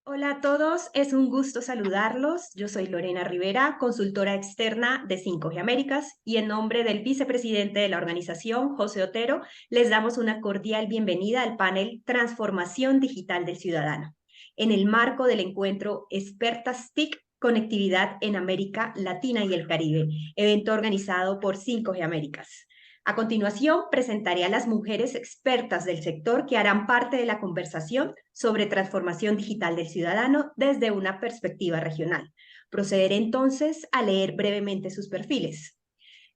Hola a todos, es un gusto saludarlos. Yo soy Lorena Rivera, consultora externa de 5G Américas, y en nombre del vicepresidente de la organización, José Otero, les damos una cordial bienvenida al panel Transformación Digital del Ciudadano, en el marco del encuentro Expertas TIC Conectividad en América Latina y el Caribe, evento organizado por 5G Américas. A continuación, presentaré a las mujeres expertas del sector que harán parte de la conversación sobre transformación digital del ciudadano desde una perspectiva regional. Procederé entonces a leer brevemente sus perfiles.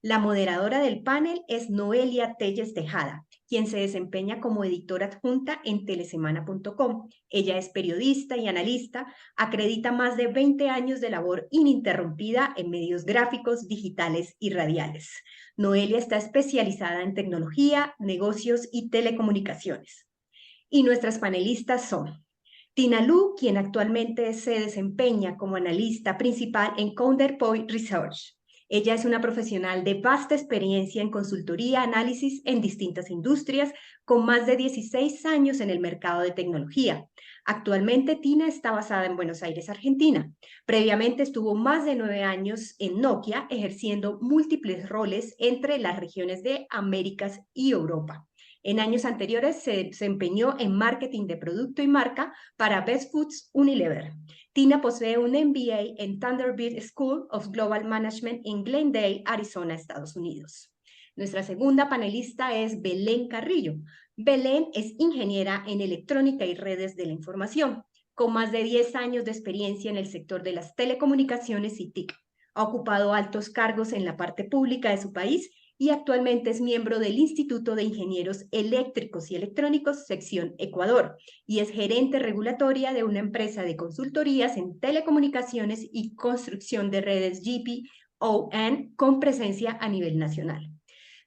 La moderadora del panel es Noelia Telles Tejada, quien se desempeña como editora adjunta en telesemana.com. Ella es periodista y analista, acredita más de 20 años de labor ininterrumpida en medios gráficos, digitales y radiales. Noelia está especializada en tecnología, negocios y telecomunicaciones. Y nuestras panelistas son Tina Lu, quien actualmente se desempeña como analista principal en Counterpoint Research. Ella es una profesional de vasta experiencia en consultoría, análisis en distintas industrias, con más de 16 años en el mercado de tecnología. Actualmente, Tina está basada en Buenos Aires, Argentina. Previamente estuvo más de 9 años en Nokia, ejerciendo múltiples roles entre las regiones de Américas y Europa. En años anteriores se desempeñó en marketing de producto y marca para Best Foods Unilever. Tina posee un MBA en Vanderbilt School of Global Management en Glendale, Arizona, Estados Unidos. Nuestra segunda panelista es Belén Carrillo. Belén es ingeniera en electrónica y redes de la información, con más de 10 años de experiencia en el sector de las telecomunicaciones y TIC. Ha ocupado altos cargos en la parte pública de su país y actualmente es miembro del Instituto de Ingenieros Eléctricos y Electrónicos, sección Ecuador, y es gerente regulatoria de una empresa de consultorías en telecomunicaciones y construcción de redes GPON con presencia a nivel nacional.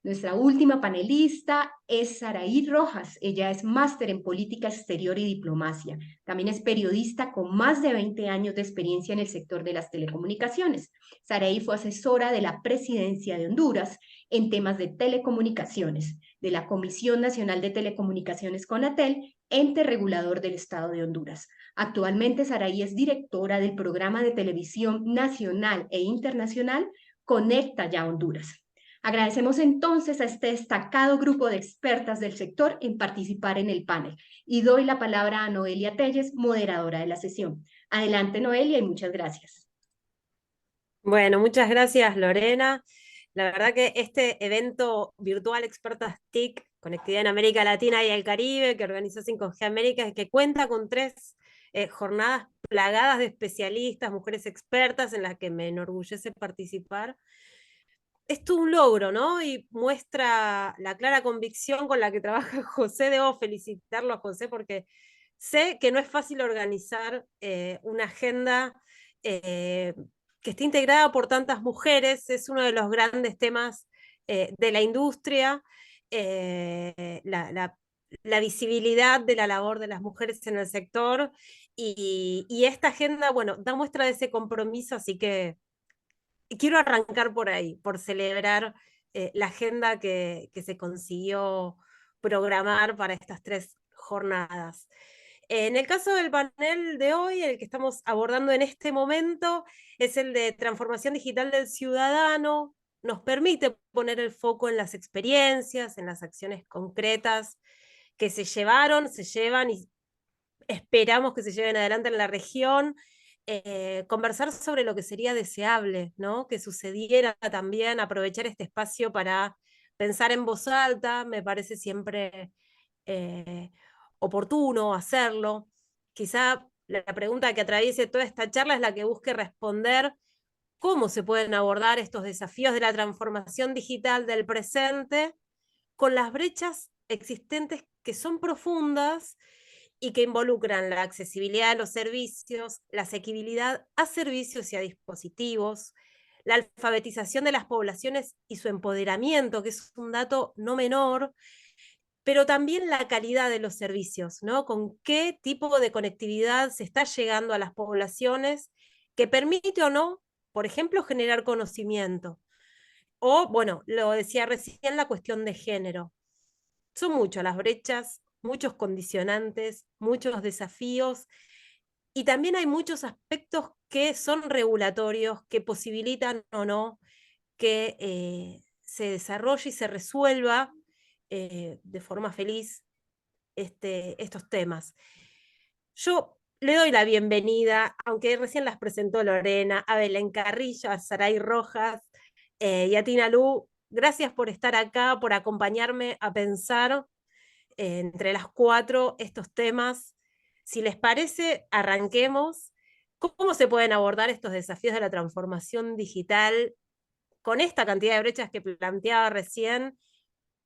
Nuestra última panelista es Saraí Rojas. Ella es máster en política exterior y diplomacia. También es periodista con más de 20 años de experiencia en el sector de las telecomunicaciones. Saraí fue asesora de la presidencia de Honduras en temas de telecomunicaciones, de la Comisión Nacional de Telecomunicaciones CONATEL, ente regulador del Estado de Honduras. Actualmente, Saraí es directora del programa de televisión nacional e internacional Conecta Ya Honduras. Agradecemos entonces a este destacado grupo de expertas del sector en participar en el panel y doy la palabra a Noelia Telles, moderadora de la sesión. Adelante, Noelia, y muchas gracias. Bueno, muchas gracias, Lorena. La verdad que este evento virtual Expertas TIC, Conectividad en América Latina y el Caribe, que organizó 5G América, que cuenta con tres jornadas plagadas de especialistas, mujeres expertas, en las que me enorgullece participar. Es todo un logro, ¿no? Y muestra la clara convicción con la que trabaja José. Debo felicitarlo a José porque sé que no es fácil organizar una agenda eh, que esté integrada por tantas mujeres. Es uno de los grandes temas de la industria, la visibilidad de la labor de las mujeres en el sector. Y esta agenda, bueno, da muestra de ese compromiso, así que quiero arrancar por ahí, por celebrar la agenda que se consiguió programar para estas tres jornadas. En el caso del panel de hoy, el que estamos abordando en este momento, es el de transformación digital del ciudadano. Nos permite poner el foco en las experiencias, en las acciones concretas que se llevaron, se llevan y esperamos que se lleven adelante en la región. Conversar sobre lo que sería deseable, ¿no? Que sucediera también, aprovechar este espacio para pensar en voz alta, me parece siempre eh, oportuno hacerlo. Quizá la pregunta que atraviese toda esta charla es la que busque responder cómo se pueden abordar estos desafíos de la transformación digital del presente con las brechas existentes que son profundas y que involucran la accesibilidad a los servicios, la asequibilidad a servicios y a dispositivos, la alfabetización de las poblaciones y su empoderamiento, que es un dato no menor, pero también la calidad de los servicios, ¿no? Con qué tipo de conectividad se está llegando a las poblaciones que permite o no, por ejemplo, generar conocimiento. O, bueno, lo decía recién, la cuestión de género. Son muchas las brechas, muchos condicionantes, muchos desafíos, Y también hay muchos aspectos que son regulatorios, que posibilitan o no que se desarrolle y se resuelva de forma feliz estos temas. Yo le doy la bienvenida, aunque recién las presentó Lorena, a Belén Carrillo, a Saray Rojas y a Tina Lu. Gracias por estar acá, por acompañarme a pensar entre las cuatro estos temas. Si les parece, arranquemos. ¿Cómo se pueden abordar estos desafíos de la transformación digital con esta cantidad de brechas que planteaba recién?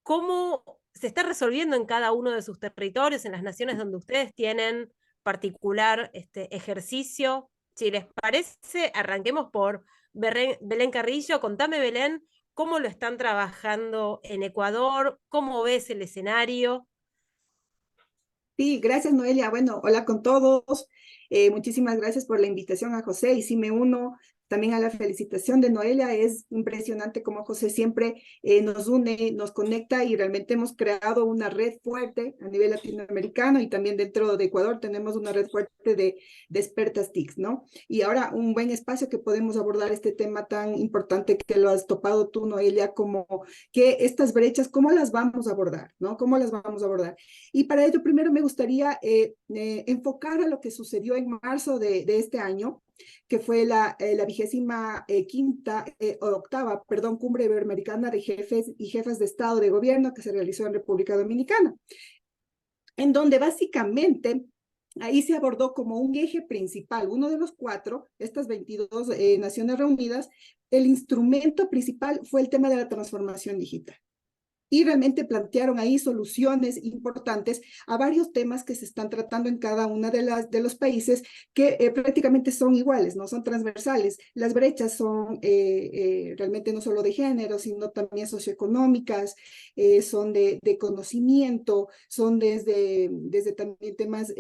¿Cómo se está resolviendo en cada uno de sus territorios, en las naciones donde ustedes tienen particular ejercicio? Si les parece, arranquemos por Belén Carrillo. Contame, Belén, cómo lo están trabajando en Ecuador, cómo ves el escenario. Sí, gracias Noelia. Bueno, hola con todos. Muchísimas gracias por la invitación a José y sí me uno también a la felicitación de Noelia. Es impresionante cómo José siempre nos une, nos conecta y realmente hemos creado una red fuerte a nivel latinoamericano y también dentro de Ecuador tenemos una red fuerte de expertas TICs, ¿no? Y ahora un buen espacio que podemos abordar este tema tan importante que lo has topado tú, Noelia, como que estas brechas, ¿cómo las vamos a abordar, ¿no? ¿Cómo las vamos a abordar? Y para ello, primero me gustaría enfocar a lo que sucedió en marzo de este año, que fue la 25ª, o octava, perdón, Cumbre Iberoamericana de Jefes y Jefas de Estado de Gobierno que se realizó en República Dominicana, en donde básicamente ahí se abordó como un eje principal, uno de los cuatro, estas 22 naciones reunidas, el instrumento principal fue el tema de la transformación digital y realmente plantearon ahí soluciones importantes a varios temas que se están tratando en cada una de los países que prácticamente son iguales, no son transversales. Las brechas son realmente no solo de género, sino también socioeconómicas, son de conocimiento, son desde también temas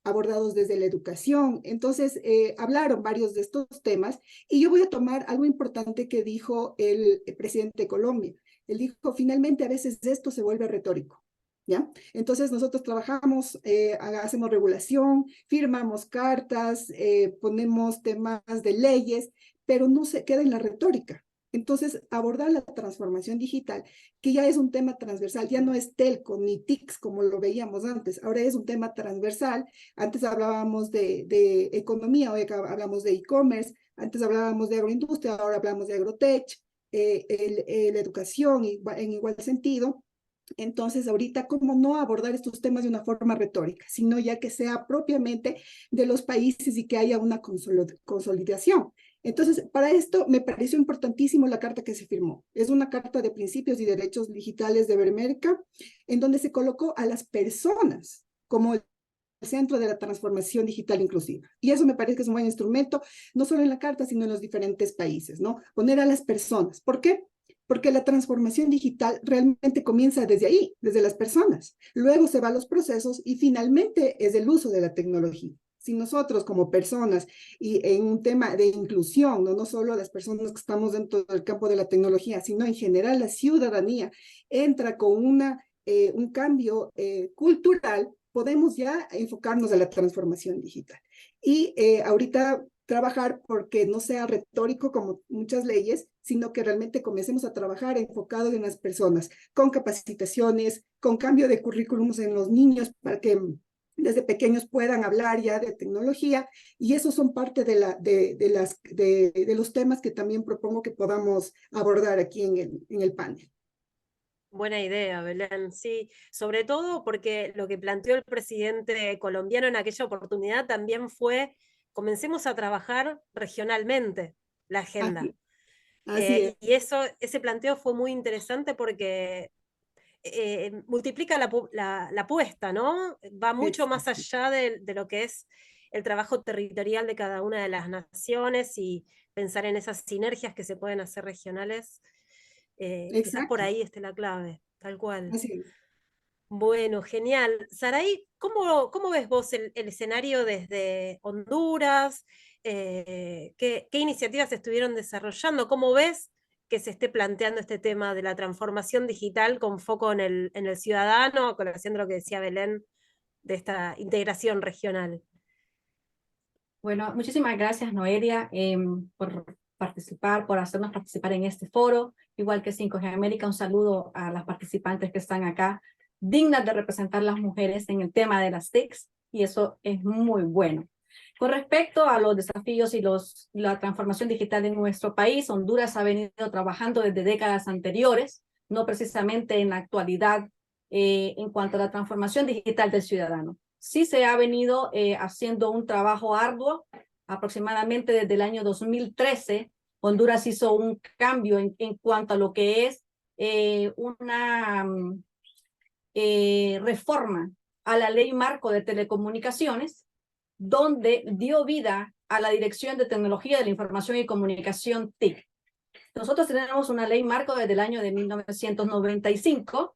abordados desde la educación. Entonces, hablaron varios de estos temas y yo voy a tomar algo importante que dijo el presidente de Colombia. Él dijo, finalmente a veces esto se vuelve retórico, ¿ya? Entonces nosotros trabajamos, hacemos regulación, firmamos cartas, ponemos temas de leyes, pero no se queda en la retórica. Entonces, abordar la transformación digital, que ya es un tema transversal, ya no es telco ni TICs como lo veíamos antes, ahora es un tema transversal. Antes hablábamos de economía, hoy hablamos de e-commerce, antes hablábamos de agroindustria, ahora hablamos de agrotech, la educación en igual sentido. Entonces, ahorita, ¿cómo no abordar estos temas de una forma retórica, sino ya que sea propiamente de los países y que haya una consolidación? Entonces, para esto me pareció importantísimo la carta que se firmó. Es una carta de principios y derechos digitales de Iberoamérica, en donde se colocó a las personas como el centro de la transformación digital inclusiva. Y eso me parece que es un buen instrumento, no solo en la carta, sino en los diferentes países, ¿no? Poner a las personas. ¿Por qué? Porque la transformación digital realmente comienza desde ahí, desde las personas. Luego se va a los procesos y finalmente es el uso de la tecnología. Si nosotros como personas y en un tema de inclusión, no solo las personas que estamos dentro del campo de la tecnología, sino en general la ciudadanía entra con un cambio cultural, podemos ya enfocarnos a la transformación digital. Y ahorita trabajar porque no sea retórico como muchas leyes, sino que realmente comencemos a trabajar enfocado en las personas, con capacitaciones, con cambio de currículums en los niños para que desde pequeños puedan hablar ya de tecnología, y esos son parte de los temas que también propongo que podamos abordar aquí en el panel. Buena idea, Belén. Sí, sobre todo porque lo que planteó el presidente colombiano en aquella oportunidad también fue, comencemos a trabajar regionalmente la agenda. Así, así es. Y eso, ese planteo fue muy interesante porque multiplica la apuesta, ¿no? Va mucho más Exacto. allá de lo que es el trabajo territorial de cada una de las naciones y pensar en esas sinergias que se pueden hacer regionales. Quizás por Exacto. ahí esté la clave, tal cual. Así es. Bueno, genial. Saray, ¿cómo ves vos el escenario desde Honduras? ¿Qué iniciativas se estuvieron desarrollando? ¿Cómo ves que se esté planteando este tema de la transformación digital con foco en el ciudadano, a colación de lo que decía Belén, de esta integración regional? Bueno, muchísimas gracias, Noelia, por participar, por hacernos participar en este foro. Igual que 5G América, un saludo a las participantes que están acá, dignas de representar las mujeres en el tema de las TICs, y eso es muy bueno. Con respecto a los desafíos y la transformación digital en nuestro país, Honduras ha venido trabajando desde décadas anteriores, no precisamente en la actualidad, en cuanto a la transformación digital del ciudadano. Sí se ha venido haciendo un trabajo arduo. Aproximadamente desde el año 2013, Honduras hizo un cambio en cuanto a lo que es una reforma a la ley marco de telecomunicaciones, donde dio vida a la Dirección de Tecnología de la Información y Comunicación TIC. Nosotros tenemos una ley marco desde el año de 1995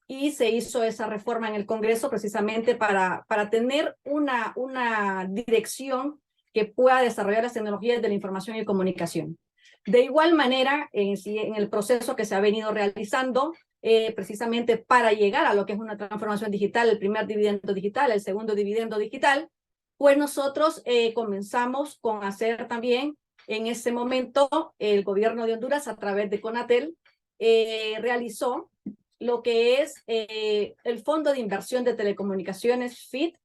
y se hizo esa reforma en el Congreso precisamente para tener una dirección que pueda desarrollar las tecnologías de la información y comunicación. De igual manera, en el proceso que se ha venido realizando, precisamente para llegar a lo que es una transformación digital, el primer dividendo digital, el segundo dividendo digital, pues nosotros comenzamos con hacer también, en ese momento, el gobierno de Honduras, a través de CONATEL, realizó lo que es el Fondo de Inversión de Telecomunicaciones, FIT,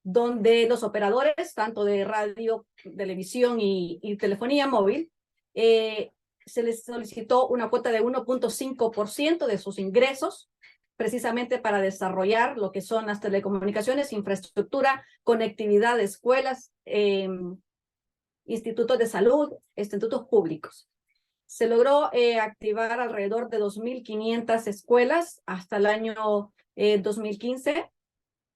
donde los operadores, tanto de radio, televisión y telefonía móvil, se les solicitó una cuota de 1.5% de sus ingresos, precisamente para desarrollar lo que son las telecomunicaciones, infraestructura, conectividad de escuelas, institutos de salud, institutos públicos. Se logró activar alrededor de 2.500 escuelas hasta el año 2015.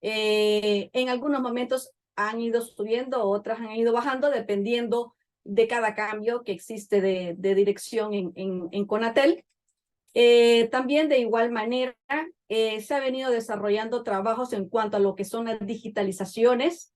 En algunos momentos han ido subiendo, otras han ido bajando, dependiendo de cada cambio que existe de dirección en CONATEL. También de igual manera se ha venido desarrollando trabajos en cuanto a lo que son las digitalizaciones,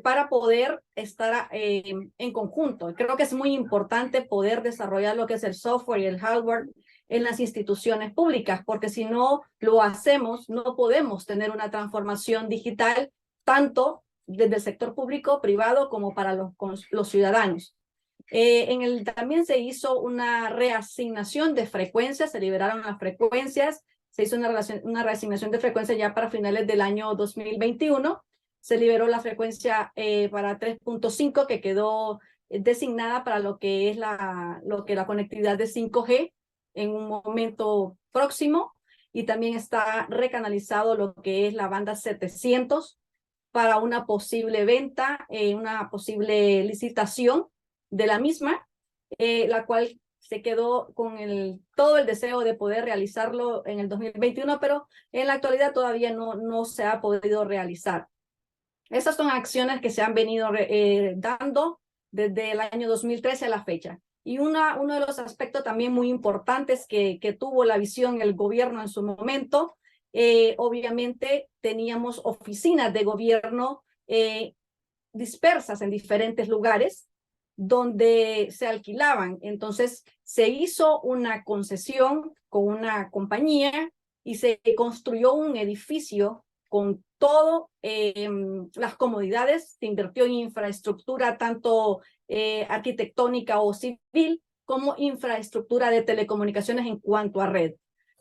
para poder estar en conjunto. Creo que es muy importante poder desarrollar lo que es el software y el hardware en las instituciones públicas, porque si no lo hacemos, no podemos tener una transformación digital tanto desde el sector público, privado, como para los ciudadanos. También se hizo una reasignación de frecuencias, se liberaron las frecuencias, se hizo una reasignación de frecuencias ya para finales del año 2021, se liberó la frecuencia para 3.5 que quedó designada para lo que es la conectividad de 5G en un momento próximo, y también está recanalizado lo que es la banda 700 para una posible venta, una posible licitación de la misma, la cual se quedó con todo el deseo de poder realizarlo en el 2021, pero en la actualidad todavía no se ha podido realizar. Esas son acciones que se han venido dando desde el año 2013 a la fecha. Y uno de los aspectos también muy importantes que tuvo la visión el gobierno en su momento, obviamente teníamos oficinas de gobierno dispersas en diferentes lugares donde se alquilaban. Entonces se hizo una concesión con una compañía y se construyó un edificio con todo las comodidades, se invirtió en infraestructura tanto arquitectónica o civil como infraestructura de telecomunicaciones en cuanto a red.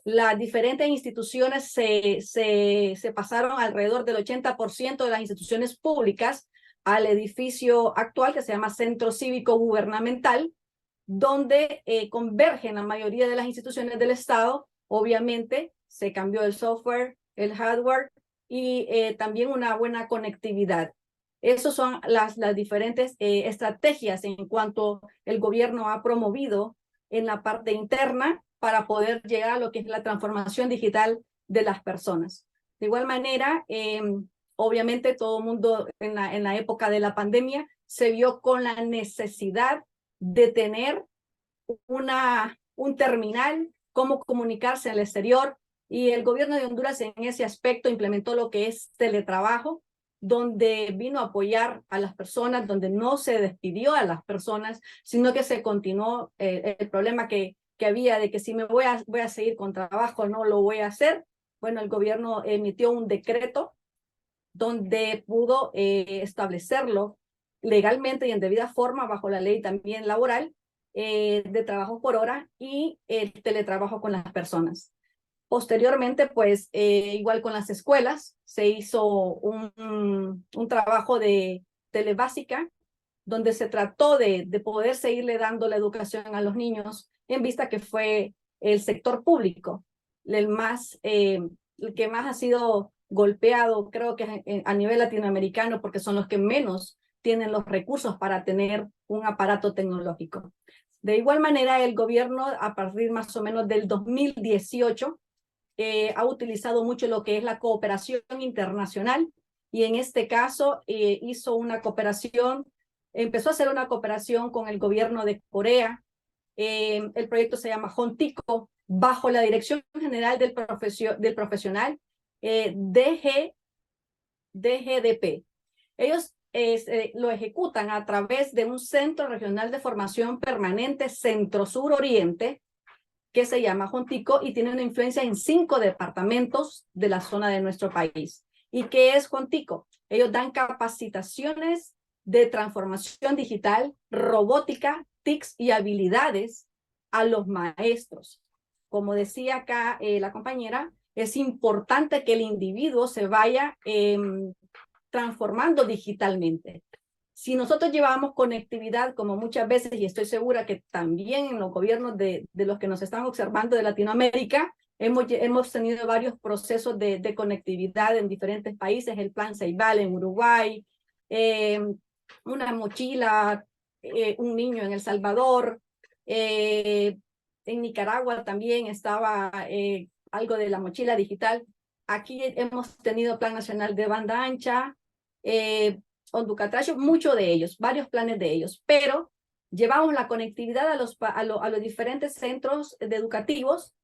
Las diferentes instituciones se pasaron alrededor del 80% de las instituciones públicas al edificio actual que se llama Centro Cívico Gubernamental, donde convergen la mayoría de las instituciones del Estado. Obviamente se cambió el software, el hardware y también una buena conectividad. Esas son las diferentes estrategias en cuanto el gobierno ha promovido en la parte interna para poder llegar a lo que es la transformación digital de las personas. De igual manera, obviamente todo el mundo en la época de la pandemia se vio con la necesidad de tener un terminal, cómo comunicarse en el exterior, y el gobierno de Honduras en ese aspecto implementó lo que es teletrabajo, donde vino a apoyar a las personas, donde no se despidió a las personas, sino que se continuó el problema que había de que si me voy a seguir con trabajo, no lo voy a hacer. Bueno, el gobierno emitió un decreto donde pudo establecerlo legalmente y en debida forma bajo la ley también laboral, de trabajo por hora y el teletrabajo con las personas. Posteriormente, pues igual con las escuelas, se hizo un trabajo de telebásica, donde se trató de poder seguirle dando la educación a los niños, en vista que fue el sector público el que más ha sido golpeado, creo que a nivel latinoamericano, porque son los que menos tienen los recursos para tener un aparato tecnológico. De igual manera, el gobierno, a partir más o menos del 2018, ha utilizado mucho lo que es la cooperación internacional, y en este caso hizo una cooperación, empezó a hacer una cooperación con el gobierno de Corea. El proyecto se llama Jontico, bajo la dirección general del profesional DGDP. Ellos lo ejecutan a través de un Centro Regional de Formación Permanente Centro-Sur Oriente, que se llama Jontico, y tiene una influencia en 5 departamentos de la zona de nuestro país. ¿Y qué es Jontico? Ellos dan capacitaciones de transformación digital, robótica, TICs y habilidades a los maestros. Como decía acá la compañera, es importante que el individuo se vaya transformando digitalmente. Si nosotros llevamos conectividad, como muchas veces, y estoy segura que también en los gobiernos de los que nos están observando de Latinoamérica, hemos tenido varios procesos de conectividad en diferentes países, el Plan Ceibal en Uruguay, una mochila, un niño en El Salvador, en Nicaragua también estaba algo de la mochila digital. Aquí hemos tenido Plan Nacional de Banda Ancha, Honducatracho, muchos de ellos, varios planes de ellos, pero llevamos la conectividad a los diferentes centros educativos,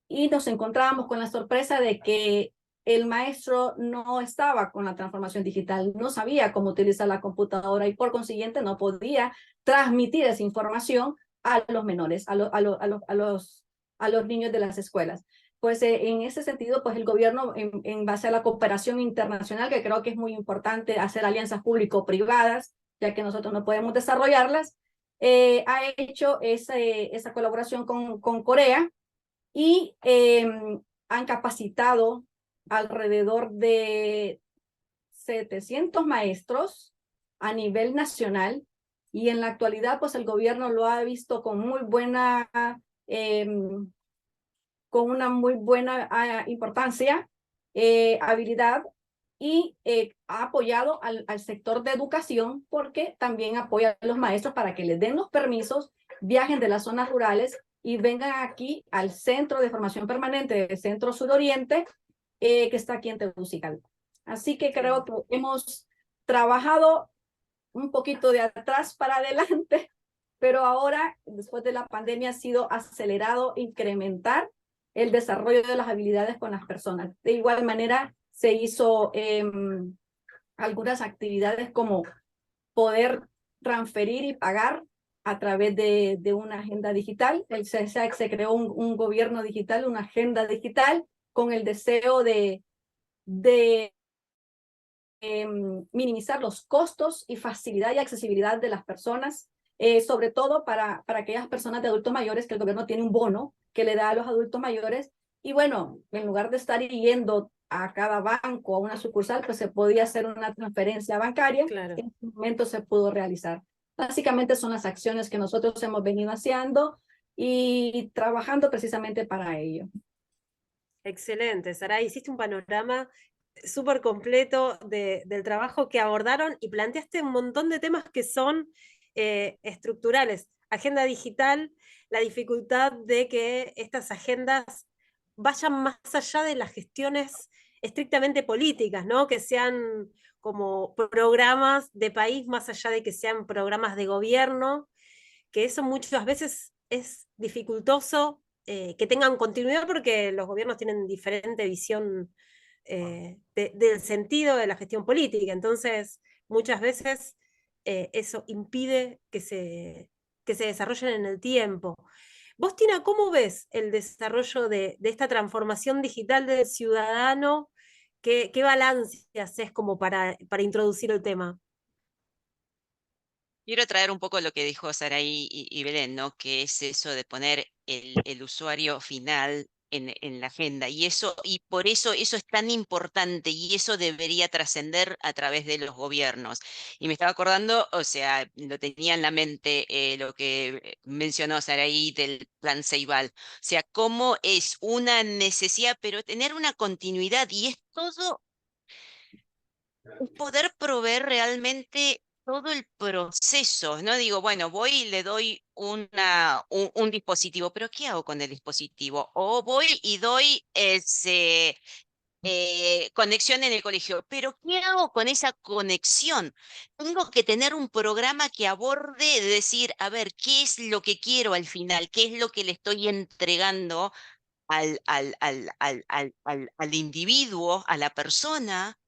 y nos encontrábamos con la sorpresa de que el maestro no estaba con la transformación digital, no sabía cómo utilizar la computadora, y por consiguiente no podía transmitir esa información a los menores, a los niños de las escuelas. Pues en ese sentido, pues el gobierno, en base a la cooperación internacional, que creo que es muy importante hacer alianzas público-privadas, ya que nosotros no podemos desarrollarlas, ha hecho esa colaboración con Corea, y han capacitado alrededor de 700 maestros a nivel nacional, y en la actualidad pues el gobierno lo ha visto con muy buena con una muy buena importancia, habilidad, y ha apoyado al sector de educación, porque también apoya a los maestros para que les den los permisos, viajen de las zonas rurales y vengan aquí al Centro de Formación Permanente del Centro Suroriente, que está aquí en Tegucigalpa. Así que creo que hemos trabajado un poquito de atrás para adelante, pero ahora, después de la pandemia, ha sido acelerado incrementar el desarrollo de las habilidades con las personas. De igual manera, se hizo algunas actividades como poder transferir y pagar a través de una agenda digital. Se creó un gobierno digital, una agenda digital, con el deseo de minimizar los costos y facilidad y accesibilidad de las personas, sobre todo para aquellas personas de adultos mayores, que el gobierno tiene un bono que le da a los adultos mayores, y bueno, en lugar de estar yendo a cada banco, a una sucursal, pues se podía hacer una transferencia bancaria. Claro. En ese momento se pudo realizar. Básicamente son las acciones que nosotros hemos venido haciendo y trabajando precisamente para ello. Excelente, Sara, hiciste un panorama súper completo del trabajo que abordaron, y planteaste un montón de temas que son estructurales. Agenda digital, la dificultad de que estas agendas vayan más allá de las gestiones estrictamente políticas, ¿no? Que sean como programas de país más allá de que sean programas de gobierno, que eso muchas veces es dificultoso que tengan continuidad, porque los gobiernos tienen diferente visión del sentido de la gestión política. Entonces, muchas veces eso impide que se desarrollen en el tiempo. Vos, Tina, ¿cómo ves el desarrollo de esta transformación digital del ciudadano? ¿Qué balance haces como para introducir el tema? Quiero traer un poco lo que dijo Saraí y Belén, ¿no? Que es eso de poner el usuario final en la agenda. Y por eso eso es tan importante y eso debería trascender a través de los gobiernos. Y me estaba acordando, o sea, lo tenía en la mente lo que mencionó Saraí del plan Ceibal. O sea, cómo es una necesidad, pero tener una continuidad y es todo poder proveer realmente todo el proceso. No digo, bueno, voy y le doy un dispositivo, pero ¿qué hago con el dispositivo? O voy y doy conexión en el colegio, pero ¿qué hago con esa conexión? Tengo que tener un programa que aborde, decir, a ver, ¿qué es lo que quiero al final? ¿Qué es lo que le estoy entregando al individuo, a la persona?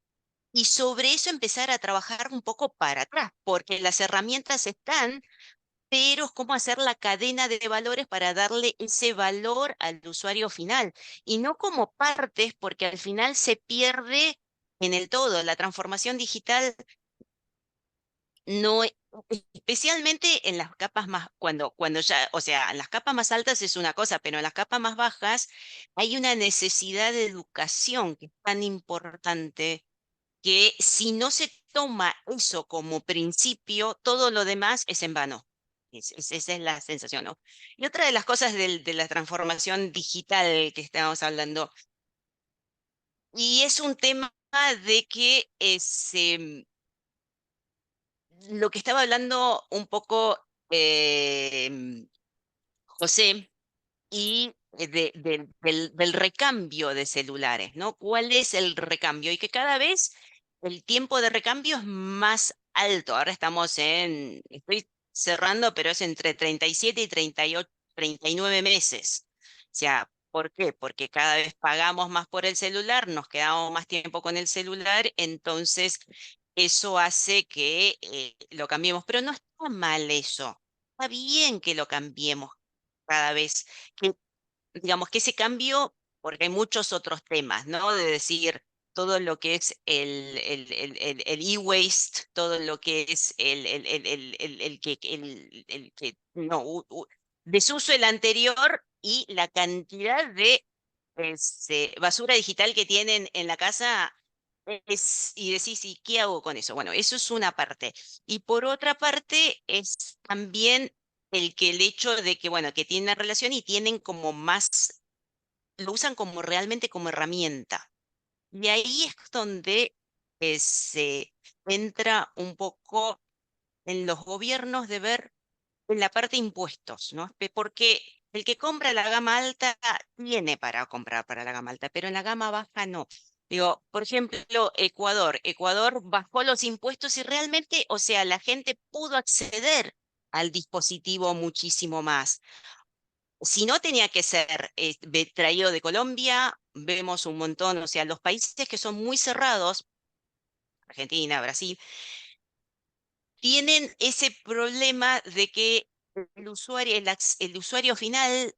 Y sobre eso empezar a trabajar un poco para atrás, porque las herramientas están, pero es cómo hacer la cadena de valores para darle ese valor al usuario final y no como partes, porque al final se pierde en el todo. La transformación digital no, especialmente en las capas más, cuando ya, o sea, en las capas más altas es una cosa, pero en las capas más bajas hay una necesidad de educación que es tan importante que si no se toma eso como principio, todo lo demás es en vano. Esa es la sensación, ¿no? Y otra de las cosas de la transformación digital que estamos hablando, y es un tema de que lo que estaba hablando un poco José, y del recambio de celulares, ¿no? ¿Cuál es el recambio? Y que cada vez el tiempo de recambio es más alto. Ahora estoy cerrando, pero es entre 37 y 38, 39 meses. O sea, ¿por qué? Porque cada vez pagamos más por el celular, nos quedamos más tiempo con el celular, entonces eso hace que lo cambiemos. Pero no está mal eso. Está bien que lo cambiemos cada vez, que digamos que ese cambio, porque hay muchos otros temas, ¿no? De decir todo lo que es el e-waste, todo lo que es el que no, desuso el anterior y la cantidad de basura digital que tienen en la casa. Y decís, ¿y qué hago con eso? Bueno, eso es una parte. Y por otra parte es también el hecho de que, bueno, que tienen una relación y tienen como más, lo usan como realmente como herramienta. Y ahí es donde se entra un poco en los gobiernos de ver en la parte de impuestos, ¿no? Porque el que compra la gama alta tiene para comprar para la gama alta, pero en la gama baja no. Digo, por ejemplo, Ecuador. Ecuador bajó los impuestos y realmente, o sea, la gente pudo acceder al dispositivo muchísimo más. Si no, tenía que ser traído de Colombia, vemos un montón, o sea, los países que son muy cerrados, Argentina, Brasil, tienen ese problema de que el usuario final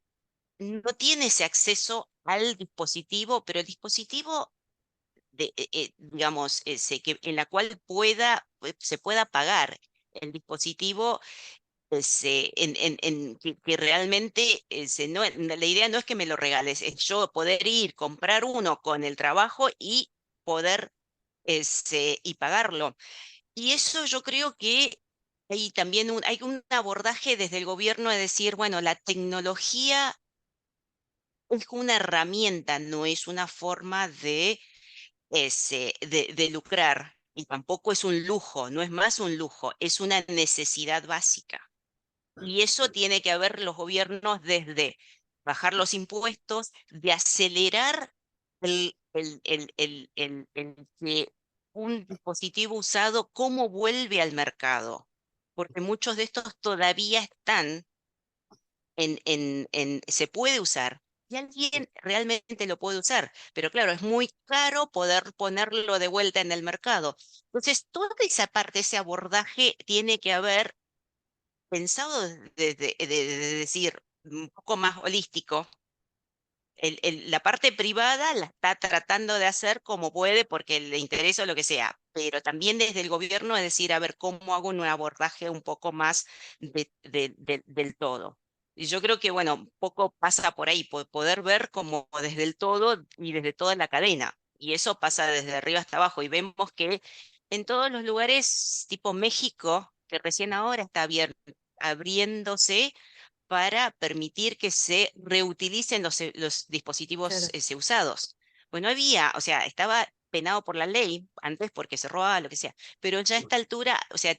no tiene ese acceso al dispositivo, pero el dispositivo, digamos, en la cual se pueda pagar el dispositivo que realmente la idea no es que me lo regales, es yo poder ir, comprar uno con el trabajo y poder y pagarlo. Y eso yo creo que hay también hay un abordaje desde el gobierno de decir, bueno, la tecnología es una herramienta, no es una forma de lucrar. Y tampoco es un lujo, no es más un lujo, es una necesidad básica. Y eso tiene que haber los gobiernos desde bajar los impuestos, de acelerar que un dispositivo usado, cómo vuelve al mercado. Porque muchos de estos todavía están se puede usar. Y alguien realmente lo puede usar, pero claro, es muy caro poder ponerlo de vuelta en el mercado. Entonces, toda esa parte, ese abordaje tiene que haber pensado de decir un poco más holístico. La parte privada la está tratando de hacer como puede porque le interesa o lo que sea, pero también desde el gobierno es decir, a ver, ¿cómo hago un abordaje un poco más del todo? Y yo creo que, bueno, un poco pasa por ahí, poder ver como desde el todo y desde toda la cadena. Y eso pasa desde arriba hasta abajo. Y vemos que en todos los lugares, tipo México, que recién ahora está abriéndose para permitir que se reutilicen los dispositivos Claro. usados. Pues no había, o sea, estaba penado por la ley antes porque se robaba, lo que sea, pero ya a esta altura, o sea,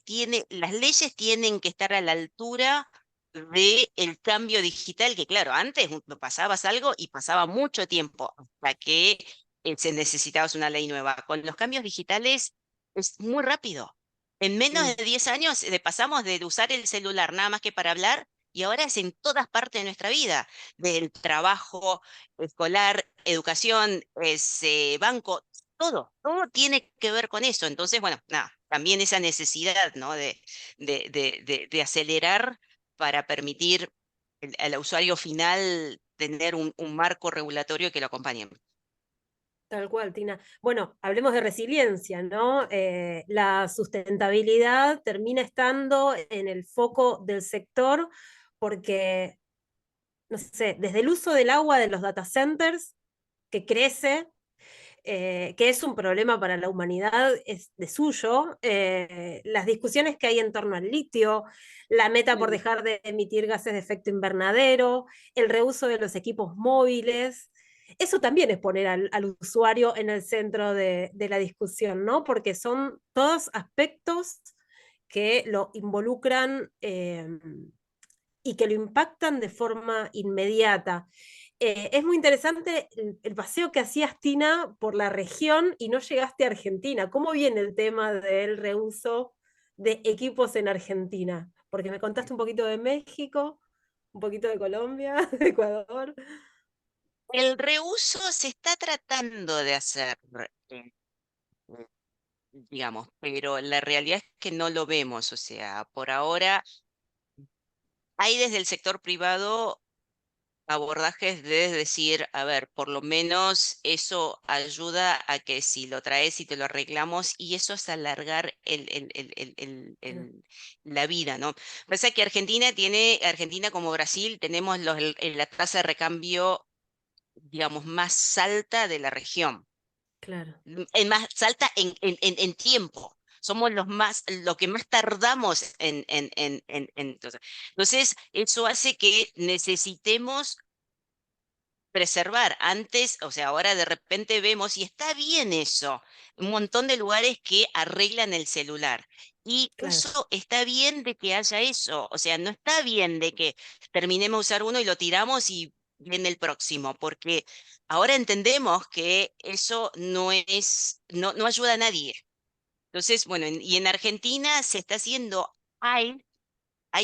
las leyes tienen que estar a la altura del cambio digital, que claro, antes pasabas algo y pasaba mucho tiempo hasta que se necesitaba una ley nueva. Con los cambios digitales es muy rápido. En menos Mm. de 10 años pasamos de usar el celular nada más que para hablar y ahora es en todas partes de nuestra vida, del trabajo, escolar, educación, banco, todo tiene que ver con eso. Entonces, bueno, nada, también esa necesidad, ¿no? de acelerar para permitir al usuario final tener un marco regulatorio que lo acompañe. Tal cual, Tina. Bueno, hablemos de resiliencia, ¿no? La sustentabilidad termina estando en el foco del sector porque, no sé, desde el uso del agua de los data centers, que crece, que es un problema para la humanidad, es de suyo, las discusiones que hay en torno al litio, la meta por Mm. dejar de emitir gases de efecto invernadero, el reuso de los equipos móviles. Eso también es poner al usuario en el centro de la discusión, ¿no? Porque son todos aspectos que lo involucran y que lo impactan de forma inmediata. Es muy interesante el paseo que hacías, Tina, por la región y no llegaste a Argentina. ¿Cómo viene el tema del reuso de equipos en Argentina? Porque me contaste un poquito de México, un poquito de Colombia, de Ecuador. El reuso se está tratando de hacer, eh, eh, digamos, pero la realidad es que no lo vemos. O sea, por ahora hay desde el sector privado abordajes de decir, a ver, por lo menos eso ayuda a que si lo traes y te lo arreglamos, y eso es alargar la vida, ¿no? Pasa que Argentina como Brasil, tenemos la tasa de recambio, digamos, más alta de la región, Claro, más alta en tiempo. Somos lo que más tardamos entonces, eso hace que necesitemos preservar. Antes, o sea, ahora de repente vemos, y está bien eso, un montón de lugares que arreglan el celular. Y claro, eso está bien de que haya eso. O sea, no está bien de que terminemos de usar uno y lo tiramos y viene el próximo, porque ahora entendemos que eso no ayuda a nadie. Entonces, bueno, y en Argentina se está haciendo, hay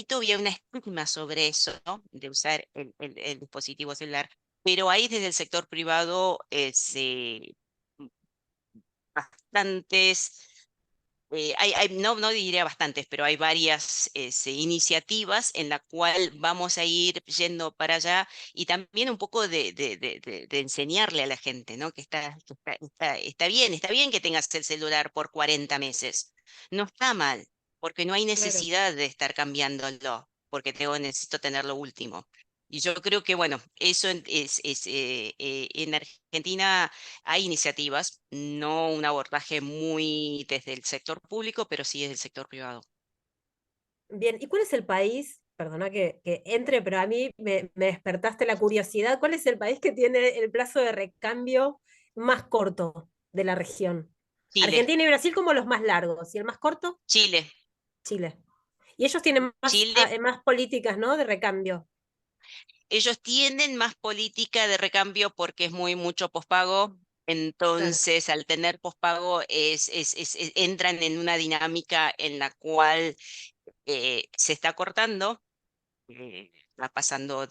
todavía una estigma sobre eso, ¿no? De usar el dispositivo celular, pero hay desde el sector privado bastantes, no diría bastantes, pero hay varias iniciativas en la cual vamos a ir yendo para allá y también un poco de enseñarle a la gente, ¿no? Está bien que tengas el celular por 40 meses, no está mal, porque no hay claro. necesidad de estar cambiándolo, porque necesito tener lo último. Y yo creo que, bueno, eso en Argentina hay iniciativas, no un abordaje muy desde el sector público, pero sí desde el sector privado. Bien, ¿y cuál es el país? Perdona que entre, pero a mí me despertaste la curiosidad. ¿Cuál es el país que tiene el plazo de recambio más corto de la región? Chile, Argentina y Brasil como los más largos, y el más corto, Chile, Chile. Y ellos tienen más, Chile, más políticas, ¿no? De recambio. ellos tienen más política de recambio porque es mucho pospago. Claro, Entonces, al tener pospago, entran en una dinámica en la cual se está cortando. Va pasando,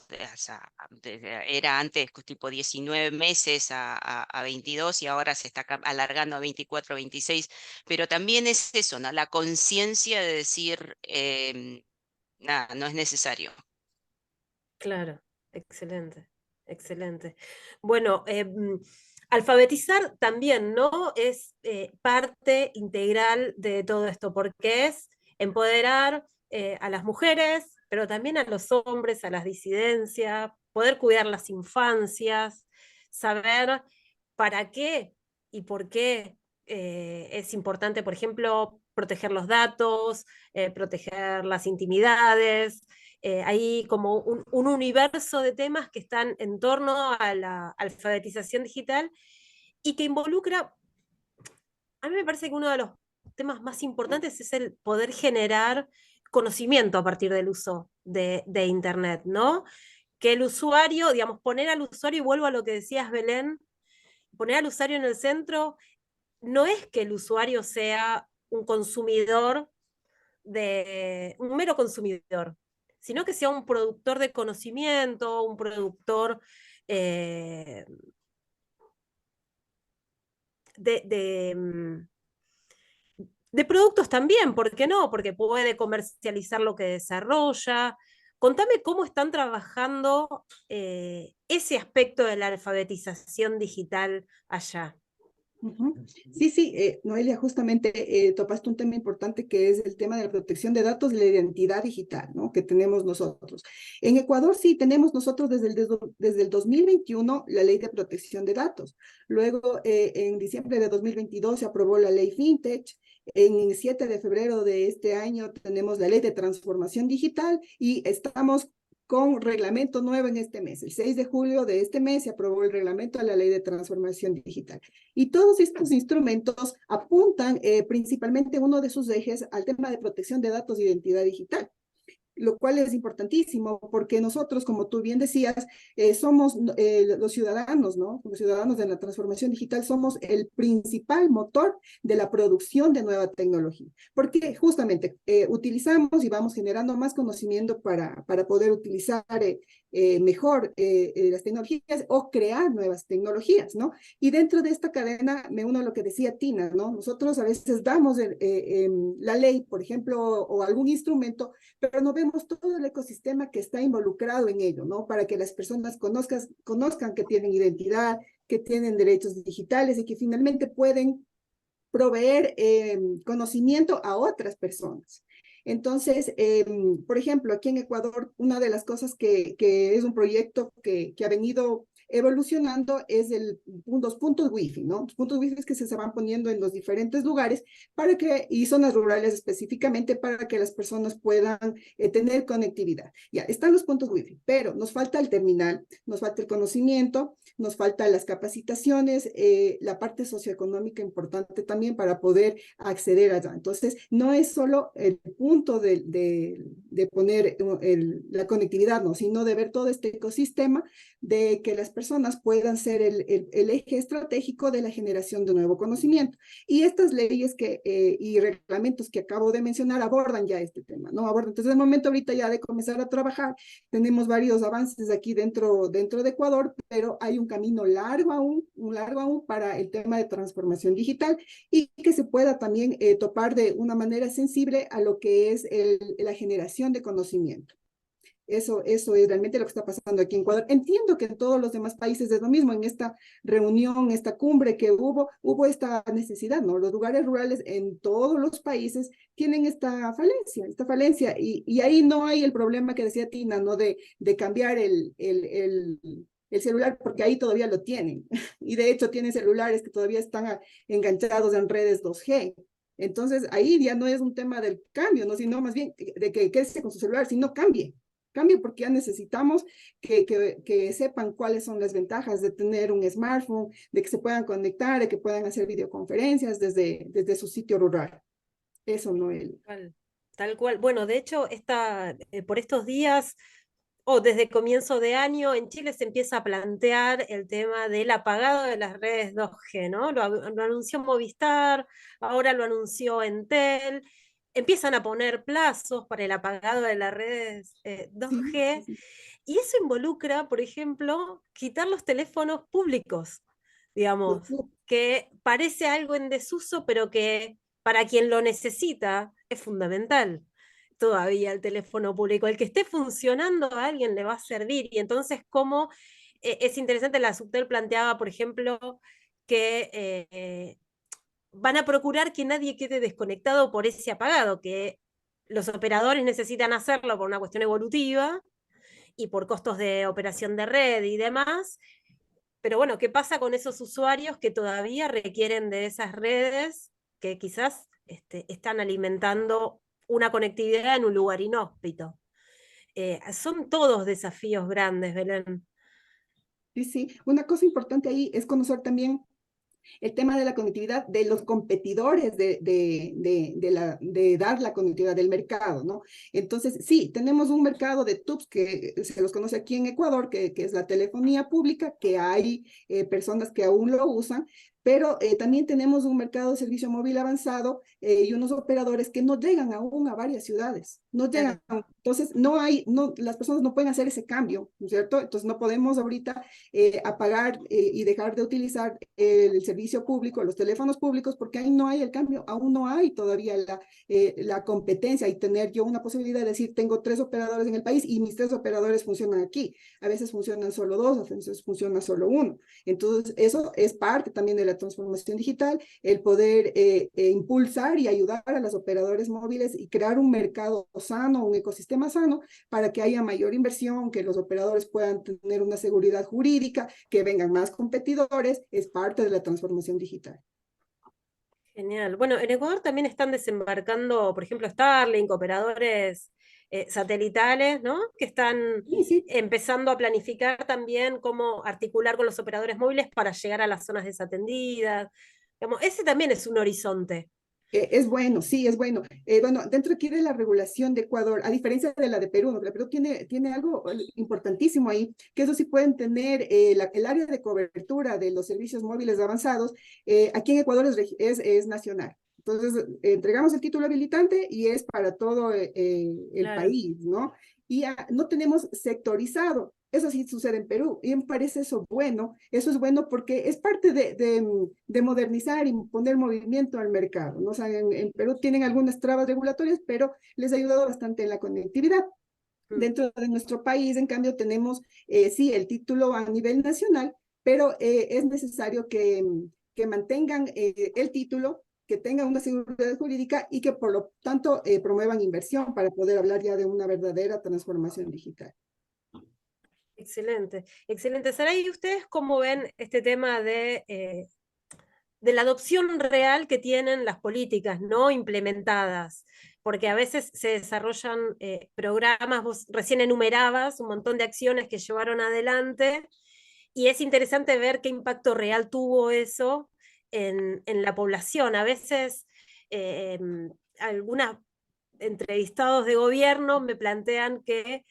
era antes tipo 19 meses a 22 y ahora se está alargando a 24, 26, pero también es eso, ¿no? La conciencia de decir, nada, no es necesario. claro. Excelente, excelente. Bueno, alfabetizar también, ¿no? Es parte integral de todo esto, porque es empoderar a las mujeres, pero también a los hombres, a las disidencias, poder cuidar las infancias, saber para qué y por qué es importante, por ejemplo, proteger los datos, proteger las intimidades. Hay como un universo de temas que están en torno a la alfabetización digital y que involucra, a mí me parece que uno de los temas más importantes es el poder generar conocimiento a partir del uso de Internet, ¿no? Que el usuario, digamos, poner al usuario, y vuelvo a lo que decías, Belén, poner al usuario en el centro, no es que el usuario sea un consumidor, un mero consumidor, sino que sea un productor de conocimiento, un productor eh, de, de, mm, de productos también, ¿por qué no? Porque puede comercializar lo que desarrolla. Contame cómo están trabajando ese aspecto de la alfabetización digital allá. Ujú. Sí, sí, Noelia, justamente topaste un tema importante que es el tema de la protección de datos y la identidad digital, ¿no? Que tenemos nosotros. En Ecuador sí tenemos nosotros desde el 2021 la ley de protección de datos. Luego, en diciembre de 2022 se aprobó la ley FinTech. En el 7 de febrero de este año tenemos la ley de transformación digital y estamos con reglamento nuevo en este mes. El 6 de julio de este mes se aprobó el reglamento a la ley de transformación digital. Y todos estos instrumentos apuntan principalmente uno de sus ejes al tema de protección de datos de identidad digital, lo cual es importantísimo porque nosotros, como tú bien decías, somos los ciudadanos, ¿no? Los ciudadanos de la transformación digital somos el principal motor de la producción de nueva tecnología, porque justamente utilizamos y vamos generando más conocimiento para poder utilizar mejor las tecnologías o crear nuevas tecnologías, ¿no? Y dentro de esta cadena me uno a lo que decía Tina, ¿no? Nosotros a veces damos la ley, por ejemplo, o algún instrumento, pero no vemos todo el ecosistema que está involucrado en ello, ¿no? Para que las personas conozcan que tienen identidad, que tienen derechos digitales y que finalmente pueden proveer conocimiento a otras personas. Entonces, por ejemplo, aquí en Ecuador, una de las cosas que es un proyecto que ha venido evolucionando es los puntos wifi, ¿no? Los puntos wifi que se van poniendo en los diferentes lugares y zonas rurales específicamente para que las personas puedan tener conectividad. Ya, están los puntos wifi, pero nos falta el terminal, nos falta el conocimiento, nos faltan las capacitaciones, la parte socioeconómica importante también para poder acceder allá. Entonces, no es solo el punto de poner la conectividad, ¿no? Sino de ver todo este ecosistema de que las personas puedan ser el eje estratégico de la generación de nuevo conocimiento. Y estas leyes y reglamentos que acabo de mencionar abordan ya este tema, ¿no? Entonces, el momento ahorita ya de comenzar a trabajar, tenemos varios avances aquí dentro de Ecuador, pero hay un camino largo aún para el tema de transformación digital y que se pueda también topar de una manera sensible a lo que es la generación de conocimiento. Eso es realmente lo que está pasando aquí en Ecuador. Entiendo que en todos los demás países es lo mismo. En esta reunión, esta cumbre que hubo esta necesidad, ¿no? Los lugares rurales en todos los países tienen esta falencia, y ahí no hay el problema que decía Tina, ¿no? De cambiar el celular, porque ahí todavía lo tienen. Y de hecho tienen celulares que todavía están enganchados en redes 2G. Entonces ahí ya no es un tema del cambio, ¿no? Sino más bien de que quede con su celular, sino cambie porque ya necesitamos que sepan cuáles son las ventajas de tener un smartphone, de que se puedan conectar, de que puedan hacer videoconferencias desde su sitio rural. Eso, Noel. Tal cual. Bueno, de hecho, por estos días, o desde comienzo de año, en Chile se empieza a plantear el tema del apagado de las redes 2G, ¿no? Lo anunció Movistar, ahora lo anunció Entel. Empiezan a poner plazos para el apagado de las redes 2G, Sí. y eso involucra, por ejemplo, quitar los teléfonos públicos, digamos, que parece algo en desuso, pero que para quien lo necesita es fundamental todavía el teléfono público. El que esté funcionando a alguien le va a servir. Y entonces, como es interesante, la Subtel planteaba, por ejemplo, que van a procurar que nadie quede desconectado por ese apagado, que los operadores necesitan hacerlo por una cuestión evolutiva y por costos de operación de red y demás. Pero bueno, ¿qué pasa con esos usuarios que todavía requieren de esas redes que quizás están alimentando una conectividad en un lugar inhóspito? Son todos desafíos grandes, Belén. Sí, sí. Una cosa importante ahí es conocer también el tema de la conectividad de los competidores de dar la conectividad del mercado, ¿no? Entonces, sí, tenemos un mercado de tubs que se los conoce aquí en Ecuador, que es la telefonía pública, que hay personas que aún lo usan, pero también tenemos un mercado de servicio móvil avanzado y unos operadores que no llegan aún a varias ciudades, no llegan. Entonces, las personas no pueden hacer ese cambio, ¿no es cierto? Entonces, no podemos ahorita apagar y dejar de utilizar el servicio público, los teléfonos públicos, porque ahí no hay el cambio, aún no hay todavía la competencia y tener yo una posibilidad de decir, tengo 3 operadores en el país y mis 3 operadores funcionan aquí. A veces funcionan solo 2, a veces funciona solo 1. Entonces, eso es parte también de la transformación digital, el poder impulsar y ayudar a los operadores móviles y crear un mercado sano, un ecosistema sano, para que haya mayor inversión, que los operadores puedan tener una seguridad jurídica, que vengan más competidores, es parte de la transformación digital. Genial. Bueno, en Ecuador también están desembarcando, por ejemplo, Starlink, operadores satelitales, ¿no? Que están Sí, sí. empezando a planificar también cómo articular con los operadores móviles para llegar a las zonas desatendidas. Digamos, ese también es un horizonte. Es bueno, sí, es bueno. Bueno, dentro aquí de la regulación de Ecuador, a diferencia de la de Perú, ¿no? Perú tiene algo importantísimo ahí, que eso sí pueden tener el área de cobertura de los servicios móviles avanzados, aquí en Ecuador es nacional. Entonces, entregamos el título habilitante y es para todo el Claro. país, ¿no? Y no tenemos sectorizado. Eso sí sucede en Perú y me parece eso bueno. Eso es bueno porque es parte de modernizar y poner movimiento al mercado, ¿no? O sea, en Perú tienen algunas trabas regulatorias, pero les ha ayudado bastante en la conectividad. Dentro de nuestro país, en cambio, tenemos, sí, el título a nivel nacional, pero es necesario que mantengan el título, que tengan una seguridad jurídica y que por lo tanto promuevan inversión para poder hablar ya de una verdadera transformación digital. Excelente, excelente. Sara, ¿y ustedes cómo ven este tema de la adopción real que tienen las políticas no implementadas? Porque a veces se desarrollan programas, vos recién enumerabas un montón de acciones que llevaron adelante, y es interesante ver qué impacto real tuvo eso en la población. A veces algunos entrevistados de gobierno me plantean que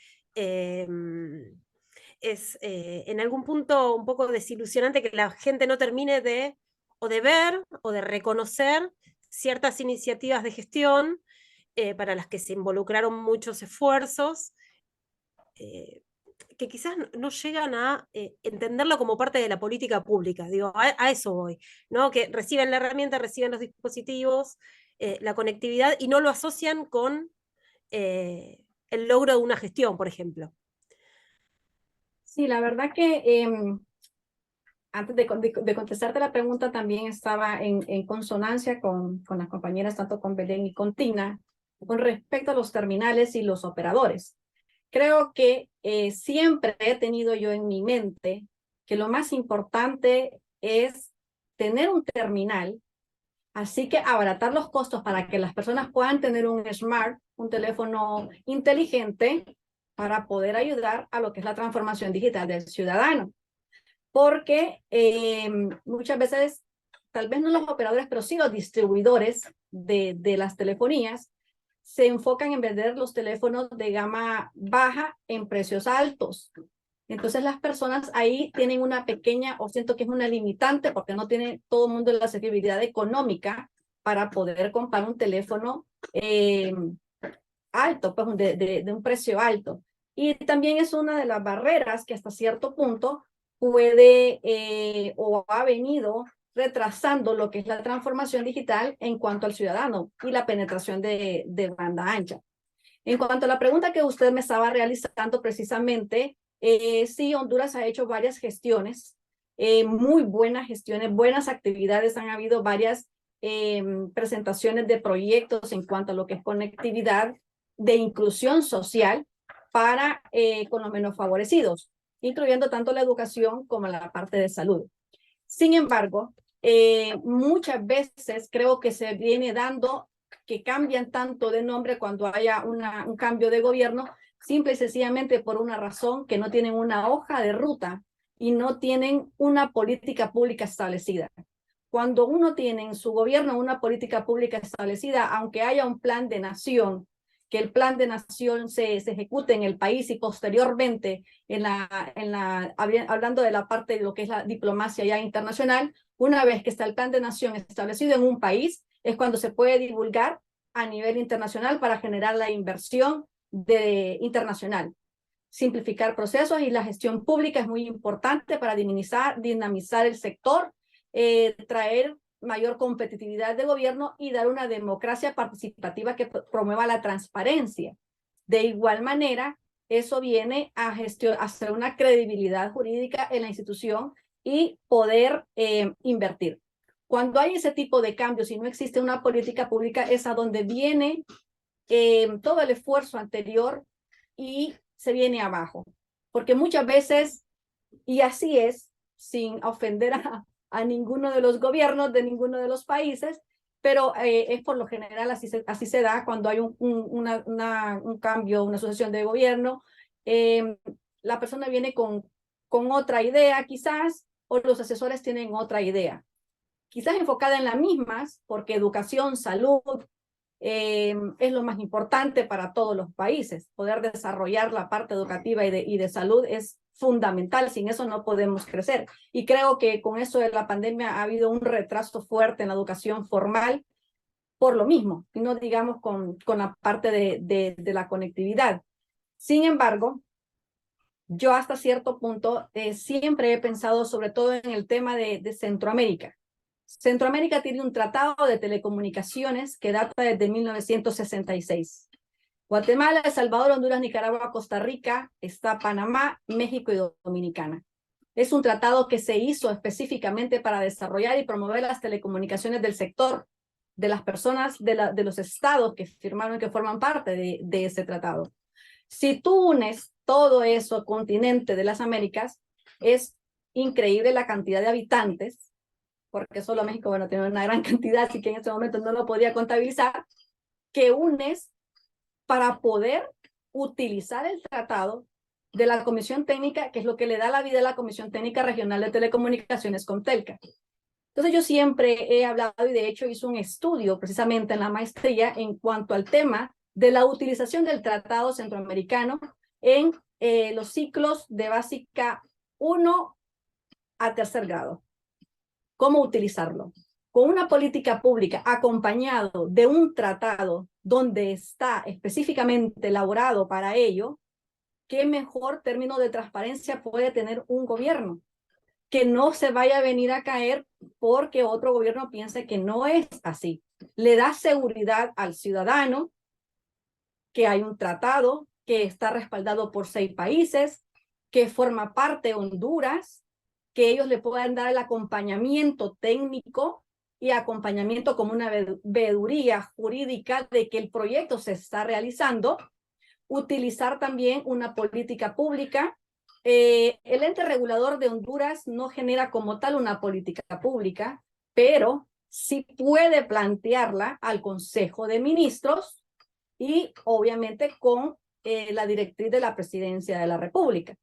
es en algún punto un poco desilusionante que la gente no termine de o de ver o de reconocer ciertas iniciativas de gestión para las que se involucraron muchos esfuerzos, que quizás no llegan a entenderlo como parte de la política pública. Digo, a eso voy, ¿no? Que reciben la herramienta, reciben los dispositivos, la conectividad, y no lo asocian con el logro de una gestión, por ejemplo. Sí, la verdad que antes de contestarte la pregunta, también estaba en consonancia con las compañeras, tanto con Belén y con Tina, con respecto a los terminales y los operadores. Creo que siempre he tenido yo en mi mente que lo más importante es tener un terminal, así que abaratar los costos para que las personas puedan tener un smart, un teléfono inteligente, para poder ayudar a lo que es la transformación digital del ciudadano. Porque muchas veces, tal vez no los operadores, pero sí los distribuidores de las telefonías, se enfocan en vender los teléfonos de gama baja en precios altos. Entonces las personas ahí tienen una pequeña, o siento que es una limitante, porque no tiene todo el mundo la accesibilidad económica para poder comprar un teléfono alto, pues de un precio alto. Y también es una de las barreras que hasta cierto punto puede o ha venido retrasando lo que es la transformación digital en cuanto al ciudadano y la penetración de banda ancha. En cuanto a la pregunta que usted me estaba realizando precisamente, sí, Honduras ha hecho varias gestiones muy buenas gestiones, buenas actividades. Han habido varias presentaciones de proyectos en cuanto a lo que es conectividad, de inclusión social para con los menos favorecidos, incluyendo tanto la educación como la parte de salud. Sin embargo, muchas veces creo que se viene dando que cambian tanto de nombre cuando haya un cambio de gobierno, simple y sencillamente por una razón, que no tienen una hoja de ruta y no tienen una política pública establecida. Cuando uno tiene en su gobierno una política pública establecida, aunque haya un plan de nación, que el plan de nación se ejecute en el país y posteriormente, hablando de la parte de lo que es la diplomacia ya internacional, una vez que está el plan de nación establecido en un país, es cuando se puede divulgar a nivel internacional para generar la inversión internacional. Simplificar procesos y la gestión pública es muy importante para dinamizar el sector, traer mayor competitividad de gobierno y dar una democracia participativa que promueva la transparencia. De igual manera, eso viene a hacer una credibilidad jurídica en la institución y poder invertir. Cuando hay ese tipo de cambios y no existe una política pública, es a donde viene todo el esfuerzo anterior y se viene abajo. Porque muchas veces, y así es, sin ofender a ninguno de los gobiernos de ninguno de los países, pero es por lo general así se da cuando hay un cambio, una sucesión de gobierno. La persona viene con otra idea quizás, o los asesores tienen otra idea. Quizás enfocada en las mismas, porque educación, salud, es lo más importante para todos los países. Poder desarrollar la parte educativa y de salud es fundamental, sin eso no podemos crecer. Y creo que con eso de la pandemia ha habido un retraso fuerte en la educación formal por lo mismo, y no digamos con la parte de la conectividad. Sin embargo, yo hasta cierto punto siempre he pensado sobre todo en el tema de Centroamérica. Centroamérica tiene un tratado de telecomunicaciones que data desde 1966. Guatemala, El Salvador, Honduras, Nicaragua, Costa Rica, está Panamá, México y Dominicana. Es un tratado que se hizo específicamente para desarrollar y promover las telecomunicaciones del sector, de las personas, de los estados que firmaron y que forman parte de ese tratado. Si tú unes todo eso, continente de las Américas, es increíble la cantidad de habitantes, porque solo México, bueno, tiene una gran cantidad, así que en este momento no lo podía contabilizar, que unes para poder utilizar el tratado de la Comisión Técnica, que es lo que le da la vida a la Comisión Técnica Regional de Telecomunicaciones, Comtelca. Entonces yo siempre he hablado y de hecho hice un estudio precisamente en la maestría en cuanto al tema de la utilización del Tratado Centroamericano en los ciclos de básica 1 a tercer grado. ¿Cómo utilizarlo? Con una política pública acompañado de un tratado donde está específicamente elaborado para ello, ¿qué mejor término de transparencia puede tener un gobierno? Que no se vaya a venir a caer porque otro gobierno piense que no es así. Le da seguridad al ciudadano que hay un tratado que está respaldado por 6 países, que forma parte Honduras, que ellos le puedan dar el acompañamiento técnico y acompañamiento como una veeduría jurídica de que el proyecto se está realizando, utilizar también una política pública. El ente regulador de Honduras no genera como tal una política pública, pero sí puede plantearla al Consejo de Ministros y obviamente con la directriz de la Presidencia de la República.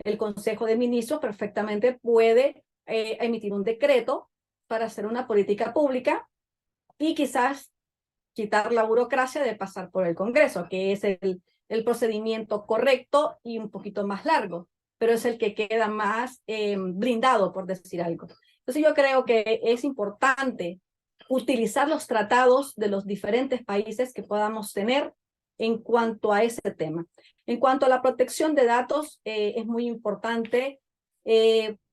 El Consejo de Ministros perfectamente puede emitir un decreto para hacer una política pública y quizás quitar la burocracia de pasar por el Congreso, que es el procedimiento correcto y un poquito más largo, pero es el que queda más blindado, por decir algo. Entonces yo creo que es importante utilizar los tratados de los diferentes países que podamos tener en cuanto a ese tema. En cuanto a la protección de datos, es muy importante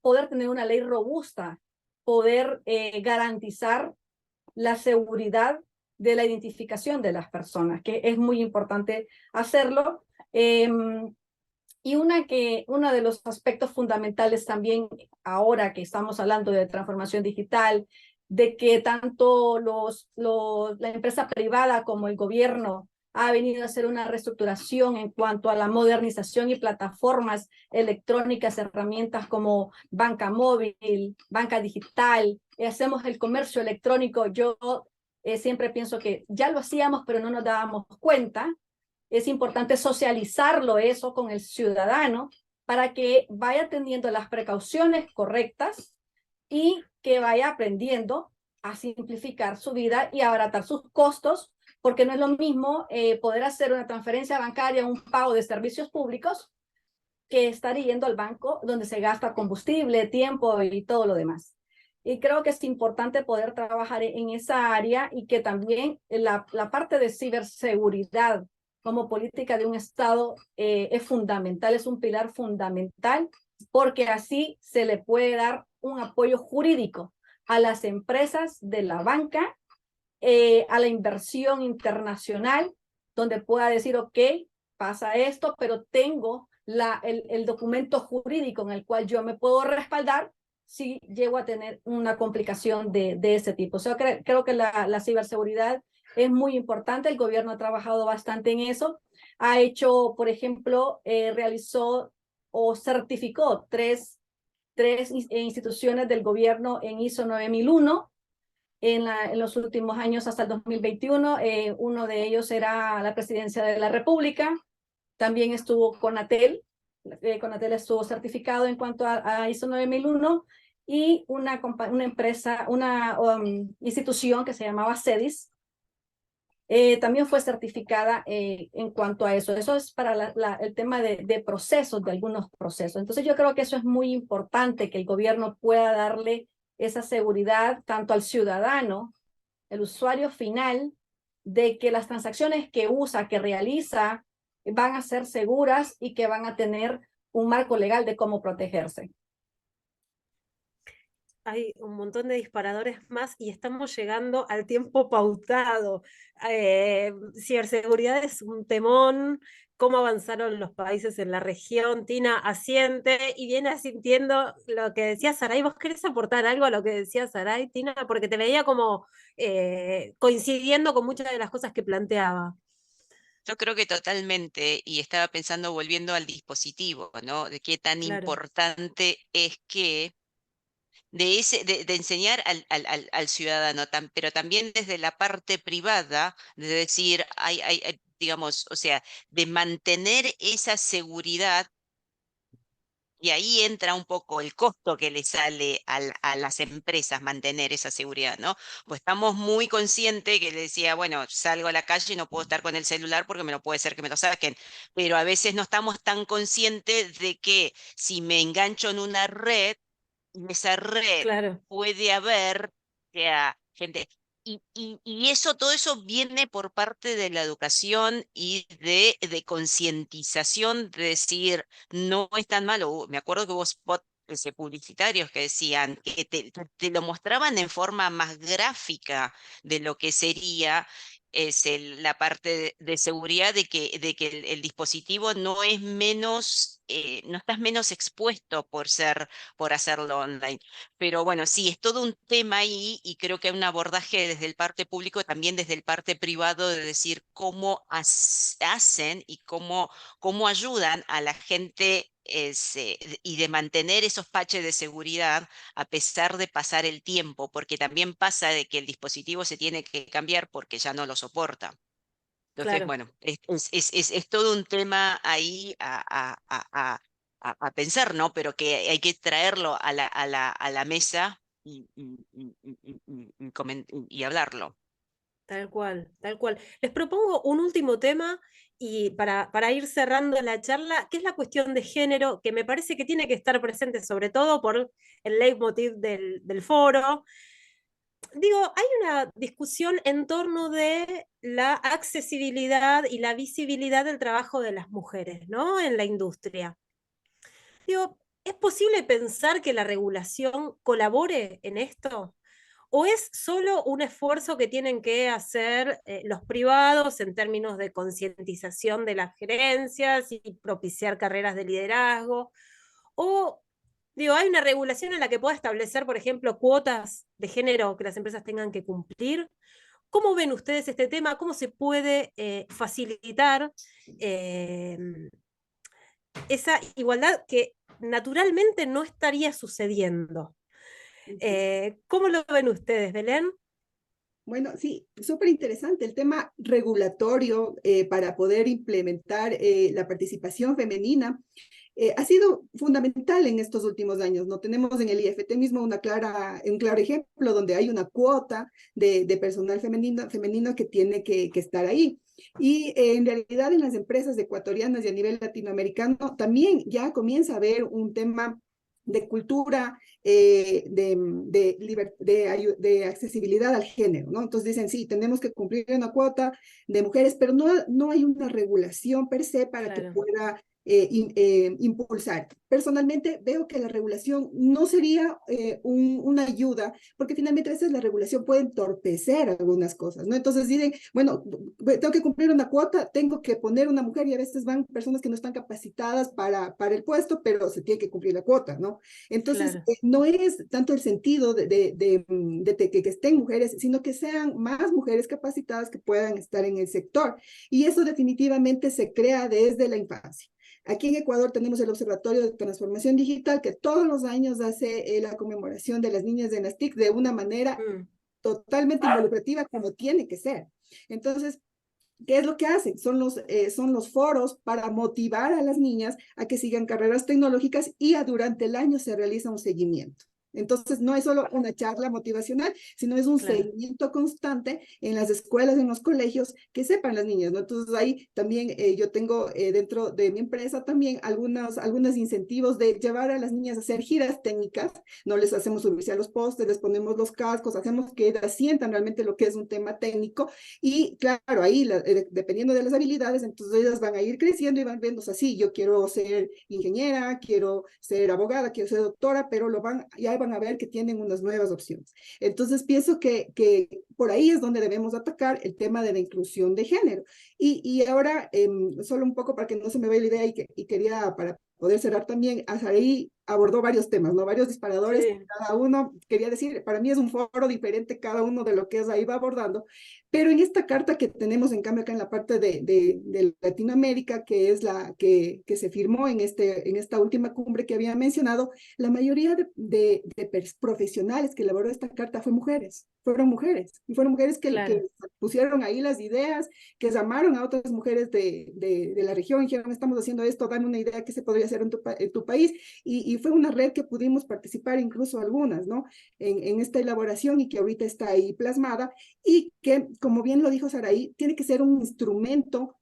poder tener una ley robusta, poder garantizar la seguridad de la identificación de las personas, que es muy importante hacerlo. Y uno de los aspectos fundamentales también, ahora que estamos hablando de transformación digital, de que tanto la empresa privada como el gobierno ha venido a hacer una reestructuración en cuanto a la modernización y plataformas electrónicas, herramientas como banca móvil, banca digital, hacemos el comercio electrónico. Yo siempre pienso que ya lo hacíamos, pero no nos dábamos cuenta. Es importante socializarlo eso con el ciudadano para que vaya teniendo las precauciones correctas y que vaya aprendiendo a simplificar su vida y abaratar sus costos, porque no es lo mismo poder hacer una transferencia bancaria, un pago de servicios públicos, que estar yendo al banco donde se gasta combustible, tiempo y todo lo demás. Y creo que es importante poder trabajar en esa área y que también la parte de ciberseguridad como política de un Estado es fundamental, es un pilar fundamental, porque así se le puede dar un apoyo jurídico a las empresas de la banca, a la inversión internacional, donde pueda decir, ok, pasa esto, pero tengo el documento jurídico en el cual yo me puedo respaldar si llego a tener una complicación de ese tipo. O sea, creo que la ciberseguridad es muy importante. El gobierno ha trabajado bastante en eso. Ha hecho, por ejemplo, realizó o certificó tres instituciones del gobierno en ISO 9001 en los últimos años hasta el 2021. Uno de ellos era la Presidencia de la República. También estuvo Conatel. Conatel estuvo certificado en cuanto a ISO 9001, y una empresa, una institución que se llamaba CEDIS, también fue certificada en cuanto a eso. Eso es para el tema de procesos, de algunos procesos. Entonces yo creo que eso es muy importante, que el gobierno pueda darle esa seguridad tanto al ciudadano, el usuario final, de que las transacciones que usa, que realiza, van a ser seguras y que van a tener un marco legal de cómo protegerse. Hay un montón de disparadores más y estamos llegando al tiempo pautado. Ciberseguridad es un temón. Cómo avanzaron los países en la región. Tina asiente y viene asintiendo lo que decía Saray. ¿Vos querés aportar algo a lo que decía Saray, Tina? Porque te veía como coincidiendo con muchas de las cosas que planteaba. Yo creo que totalmente, y estaba pensando volviendo al dispositivo, ¿no? De qué tan Claro, importante es que de enseñar al ciudadano, pero también desde la parte privada, de decir, digamos, o sea, de mantener esa seguridad. Y ahí entra un poco el costo que le sale a las empresas mantener esa seguridad, ¿no? Pues estamos muy conscientes que le decía, bueno, salgo a la calle y no puedo estar con el celular porque me lo puede ser que me lo saquen, pero a veces no estamos tan conscientes de que si me engancho en una red, en esa red claro, puede haber, o sea, gente. Y eso, todo eso viene por parte de la educación y de concientización, de decir, no es tan malo. Me acuerdo que hubo spots publicitarios que decían que te lo mostraban en forma más gráfica de lo que sería la parte de seguridad, de que el dispositivo no es menos, no estás menos expuesto por hacerlo online. Pero bueno, sí, es todo un tema ahí, y creo que hay un abordaje desde el parte público, también desde el parte privado, de decir cómo hacen y cómo ayudan a la gente, y de mantener esos patches de seguridad a pesar de pasar el tiempo, porque también pasa de que el dispositivo se tiene que cambiar porque ya no lo soporta. Entonces, claro. bueno, es todo un tema ahí a pensar, ¿no? Pero que hay que traerlo a la mesa y hablarlo. Tal cual, tal cual. Les propongo un último tema y para ir cerrando la charla, que es la cuestión de género, que me parece que tiene que estar presente sobre todo por el leitmotiv del foro. Digo, hay una discusión en torno de la accesibilidad y la visibilidad del trabajo de las mujeres, ¿no? En la industria. Digo, ¿es posible pensar que la regulación colabore en esto? ¿O es solo un esfuerzo que tienen que hacer los privados en términos de concientización de las gerencias y propiciar carreras de liderazgo? ¿O digo, hay una regulación en la que pueda establecer, por ejemplo, cuotas de género que las empresas tengan que cumplir? ¿Cómo ven ustedes este tema? ¿Cómo se puede facilitar esa igualdad que naturalmente no estaría sucediendo? ¿Cómo lo ven ustedes, Belén? Bueno, sí, súper interesante el tema regulatorio para poder implementar la participación femenina. Ha sido fundamental en estos últimos años, ¿no? Tenemos en el IFT mismo un claro ejemplo donde hay una cuota de personal femenino que tiene que estar ahí. Y en realidad en las empresas ecuatorianas y a nivel latinoamericano también ya comienza a haber un tema de cultura, de accesibilidad al género, ¿no? Entonces dicen, sí, tenemos que cumplir una cuota de mujeres, pero no hay una regulación per se para que pueda impulsar. Personalmente veo que la regulación no sería una ayuda, porque finalmente a veces la regulación puede entorpecer algunas cosas, ¿no? Entonces dicen, bueno, tengo que cumplir una cuota, tengo que poner una mujer y a veces van personas que no están capacitadas para el puesto, pero se tiene que cumplir la cuota, ¿no? Entonces, no es tanto el sentido que estén mujeres, sino que sean más mujeres capacitadas que puedan estar en el sector. Y eso definitivamente se crea desde la infancia. Aquí en Ecuador tenemos el Observatorio de Transformación Digital que todos los años hace la conmemoración de las niñas de NASTIC de una manera totalmente involucrativa como tiene que ser. Entonces, ¿qué es lo que hacen? Son los foros para motivar a las niñas a que sigan carreras tecnológicas y durante el año se realiza un seguimiento. Entonces, no es solo una charla motivacional, sino es un seguimiento constante en las escuelas, en los colegios, que sepan las niñas, ¿no? Entonces, ahí también yo tengo dentro de mi empresa también algunos incentivos de llevar a las niñas a hacer giras técnicas, no les hacemos subirse a los postes, les ponemos los cascos, hacemos que ellas sientan realmente lo que es un tema técnico y claro, ahí dependiendo de las habilidades, entonces ellas van a ir creciendo y van viendo, o sea, sí, yo quiero ser ingeniera, quiero ser abogada, quiero ser doctora, pero ya van a ver que tienen unas nuevas opciones. Entonces pienso que por ahí es donde debemos atacar el tema de la inclusión de género. Y ahora, solo un poco para que no se me vaya la idea y quería para poder cerrar también, Azaraí abordó varios temas, ¿no? Varios disparadores, cada uno, quería decir, para mí es un foro diferente cada uno de lo que Azaraí va abordando, pero en esta carta que tenemos, en cambio, acá en la parte de Latinoamérica, que es la que se firmó en esta última cumbre que había mencionado, la mayoría de profesionales que elaboró esta carta fueron mujeres y fueron mujeres que pusieron ahí las ideas, que llamaron a otras mujeres de la región y dijeron, estamos haciendo esto, dame una idea que se podría hacer en tu país, y fue una red que pudimos participar incluso algunas, ¿no? En esta elaboración y que ahorita está ahí plasmada y que, como bien lo dijo Saraí, tiene que ser un instrumento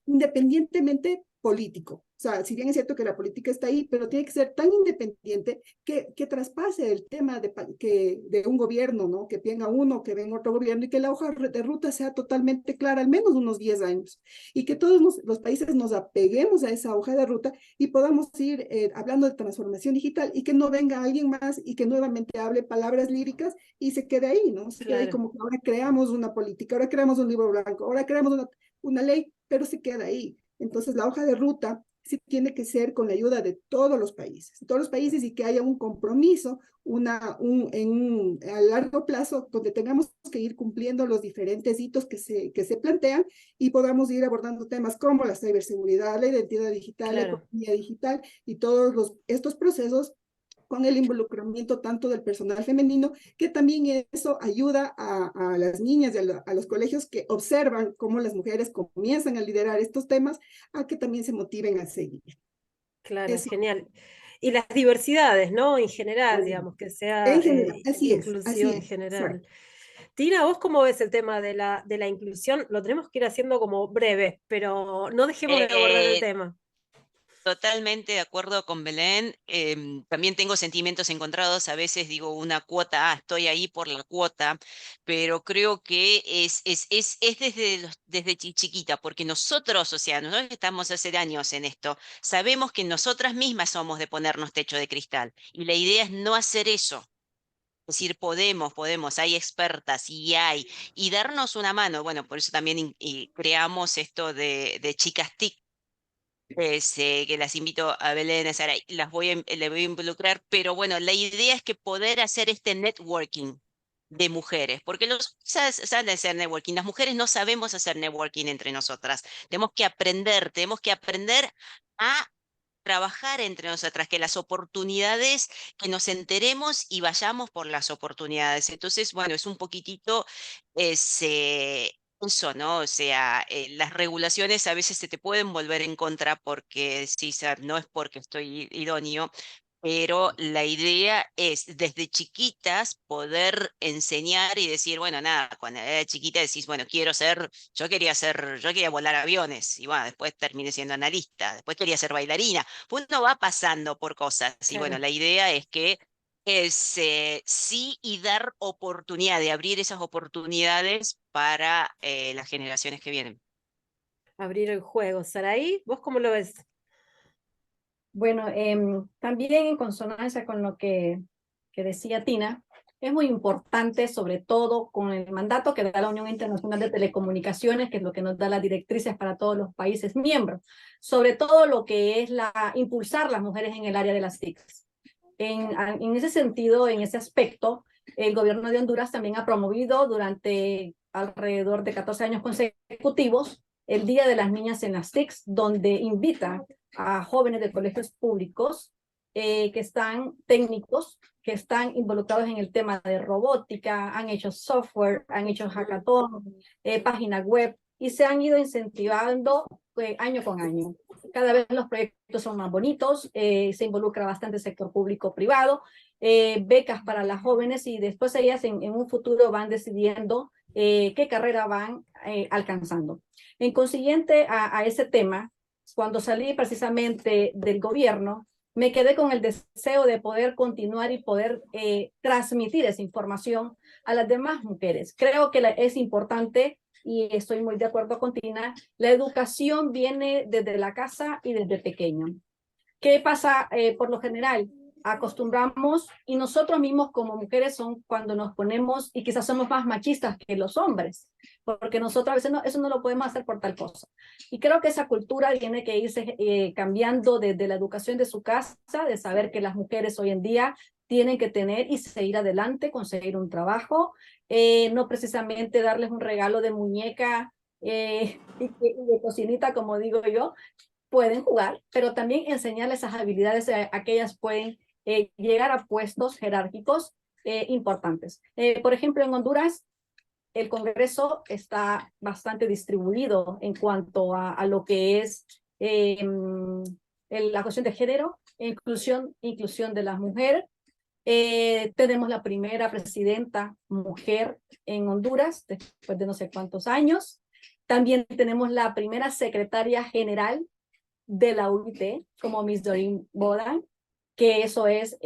independientemente político. O sea, si bien es cierto que la política está ahí, pero tiene que ser tan independiente que traspase el tema de un gobierno, ¿no? Que venga uno, que venga otro gobierno y que la hoja de ruta sea totalmente clara, al menos unos 10 años. Y que todos los países nos apeguemos a esa hoja de ruta y podamos ir hablando de transformación digital y que no venga alguien más y que nuevamente hable palabras líricas y se quede ahí, ¿no? Se quede ahí como que ahora creamos una política, ahora creamos un libro blanco, ahora creamos una ley, pero se queda ahí. Entonces, la hoja de ruta sí tiene que ser con la ayuda de todos los países y que haya un compromiso a largo plazo donde tengamos que ir cumpliendo los diferentes hitos que se plantean y podamos ir abordando temas como la ciberseguridad, la identidad digital, la economía digital y todos estos procesos con el involucramiento tanto del personal femenino, que también eso ayuda a las niñas y a los colegios que observan cómo las mujeres comienzan a liderar estos temas, a que también se motiven a seguir. Claro, es genial. Y las diversidades, ¿no? En general, digamos, que sea inclusión en general. Tina, ¿vos cómo ves el tema de la inclusión? Lo tenemos que ir haciendo como breve, pero no dejemos de abordar el tema. Totalmente de acuerdo con Belén. También tengo sentimientos encontrados. A veces digo una cuota, estoy ahí por la cuota, pero creo que es desde chiquita, porque nosotros, o sea, nosotros estamos hace años en esto, sabemos que nosotras mismas somos de ponernos techo de cristal y la idea es no hacer eso. decir, podemos, hay expertas y y darnos una mano. Bueno, por eso también creamos esto de Chicas TIC, que las invito a Belén, a Sara, y le voy a involucrar, pero bueno, la idea es que poder hacer este networking de mujeres, porque los saben hacer networking, las mujeres no sabemos hacer networking entre nosotras, tenemos que aprender a trabajar entre nosotras, que las oportunidades, que nos enteremos y vayamos por las oportunidades. Entonces, bueno, es un poquitito eso, ¿no? O sea, las regulaciones a veces se te pueden volver en contra porque sí, no es porque estoy idóneo, pero la idea es desde chiquitas poder enseñar y decir, bueno, nada, cuando era chiquita decís, bueno, yo quería volar aviones y bueno, después terminé siendo analista, después quería ser bailarina. Pues uno va pasando por cosas y bueno, Claro. la idea es que sí y dar oportunidad, de abrir esas oportunidades para las generaciones que vienen. Abrir el juego. Saraí, ¿vos cómo lo ves? Bueno, también en consonancia con lo que decía Tina, es muy importante, sobre todo con el mandato que da la Unión Internacional de Telecomunicaciones, que es lo que nos da las directrices para todos los países miembros, sobre todo lo que es impulsar las mujeres en el área de las TICs. En ese sentido, en ese aspecto, el gobierno de Honduras también ha promovido durante alrededor de 14 años consecutivos el Día de las Niñas en las TICs, donde invita a jóvenes de colegios públicos que están técnicos, que están involucrados en el tema de robótica, han hecho software, han hecho hackathon, página web, y se han ido incentivando año con año. Cada vez los proyectos son más bonitos, se involucra bastante el sector público-privado, becas para las jóvenes, y después ellas en un futuro van decidiendo qué carrera van alcanzando. En consiguiente a ese tema, cuando salí precisamente del gobierno, me quedé con el deseo de poder continuar y poder transmitir esa información a las demás mujeres. Creo que es importante, y estoy muy de acuerdo con Tina, la educación viene desde la casa y desde pequeño. ¿Qué pasa por lo general? Acostumbramos, y nosotros mismos como mujeres son cuando nos ponemos, y quizás somos más machistas que los hombres, porque nosotros a veces eso no lo podemos hacer por tal cosa. Y creo que esa cultura tiene que irse cambiando desde la educación de su casa, de saber que las mujeres hoy en día tienen que tener y seguir adelante, conseguir un trabajo, no precisamente darles un regalo de muñeca y de cocinita, como digo yo. Pueden jugar, pero también enseñarles esas habilidades a que ellas pueden llegar a puestos jerárquicos importantes. Por ejemplo, en Honduras, el Congreso está bastante distribuido en cuanto a lo que es la cuestión de género, inclusión de las mujeres. Tenemos la primera presidenta mujer en Honduras, después de no sé cuántos años. También tenemos la primera secretaria general de la UIT, como Miss Doreen Bodan, que eso es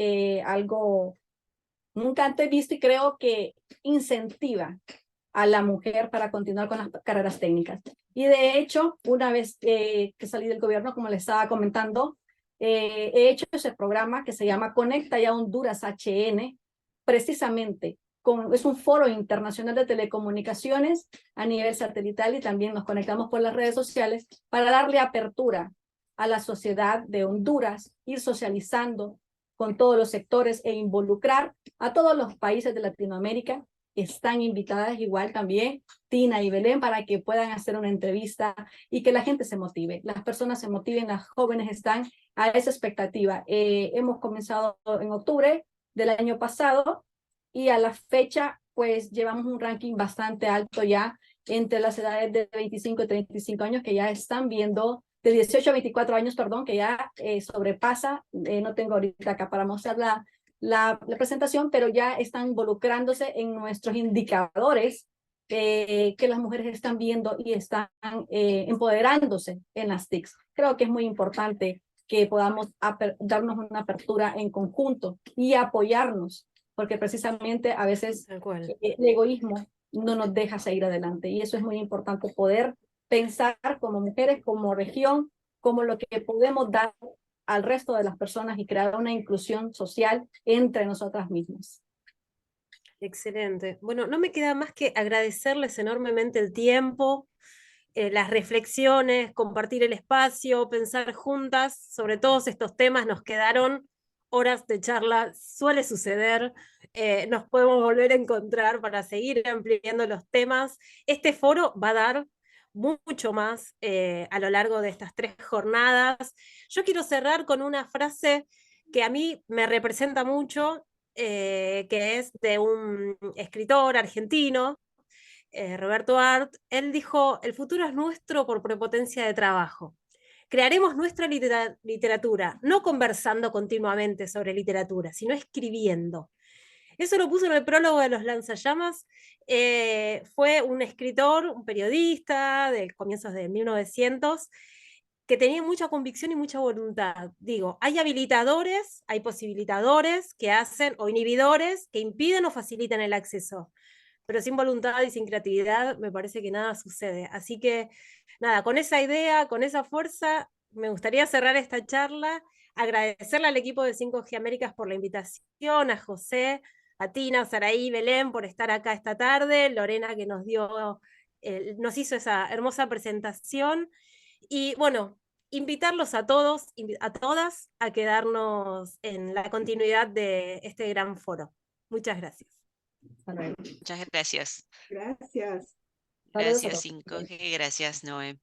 algo nunca antes visto, y creo que incentiva a la mujer para continuar con las carreras técnicas. Y de hecho, una vez que salí del gobierno, como les estaba comentando, he hecho ese programa que se llama Conecta ya Honduras HN, precisamente es un foro internacional de telecomunicaciones a nivel satelital, y también nos conectamos por las redes sociales para darle apertura a la sociedad de Honduras, ir socializando con todos los sectores e involucrar a todos los países de Latinoamérica. Están invitadas igual también Tina y Belén para que puedan hacer una entrevista y que la gente se motive, las personas se motiven, las jóvenes están a esa expectativa. Hemos comenzado en octubre del año pasado y a la fecha pues llevamos un ranking bastante alto ya entre las edades de 25 y 35 años que ya están viendo, de 18 a 24 años, perdón, que ya sobrepasa, no tengo ahorita acá para mostrar la presentación, pero ya están involucrándose en nuestros indicadores que las mujeres están viendo y están empoderándose en las TICs. Creo que es muy importante que podamos darnos una apertura en conjunto y apoyarnos, porque precisamente a veces el egoísmo no nos deja seguir adelante, y eso es muy importante, poder pensar como mujeres, como región, como lo que podemos dar al resto de las personas y crear una inclusión social entre nosotras mismas. Excelente. Bueno, no me queda más que agradecerles enormemente el tiempo, las reflexiones, compartir el espacio, pensar juntas sobre todos estos temas. Nos quedaron horas de charla, suele suceder, nos podemos volver a encontrar para seguir ampliando los temas. Este foro va a dar mucho más a lo largo de estas 3 jornadas. Yo quiero cerrar con una frase que a mí me representa mucho, que es de un escritor argentino, Roberto Art. Él dijo: el futuro es nuestro por prepotencia de trabajo. Crearemos nuestra literatura, no conversando continuamente sobre literatura, sino escribiendo. Eso lo puso en el prólogo de Los Lanzallamas. Fue un escritor, un periodista de comienzos de 1900, que tenía mucha convicción y mucha voluntad. Digo, hay habilitadores, hay posibilitadores que hacen, o inhibidores que impiden o facilitan el acceso, pero sin voluntad y sin creatividad me parece que nada sucede. Así que nada, con esa idea, con esa fuerza, me gustaría cerrar esta charla, agradecerle al equipo de 5G Américas por la invitación, a José, a Tina, a Saraí, Belén por estar acá esta tarde, Lorena que nos hizo esa hermosa presentación, y bueno, invitarlos a todos, a todas, a quedarnos en la continuidad de este gran foro. Muchas gracias. Hasta luego. Muchas gracias. Gracias. Saludos a Gracias todos. 5G, gracias Noé.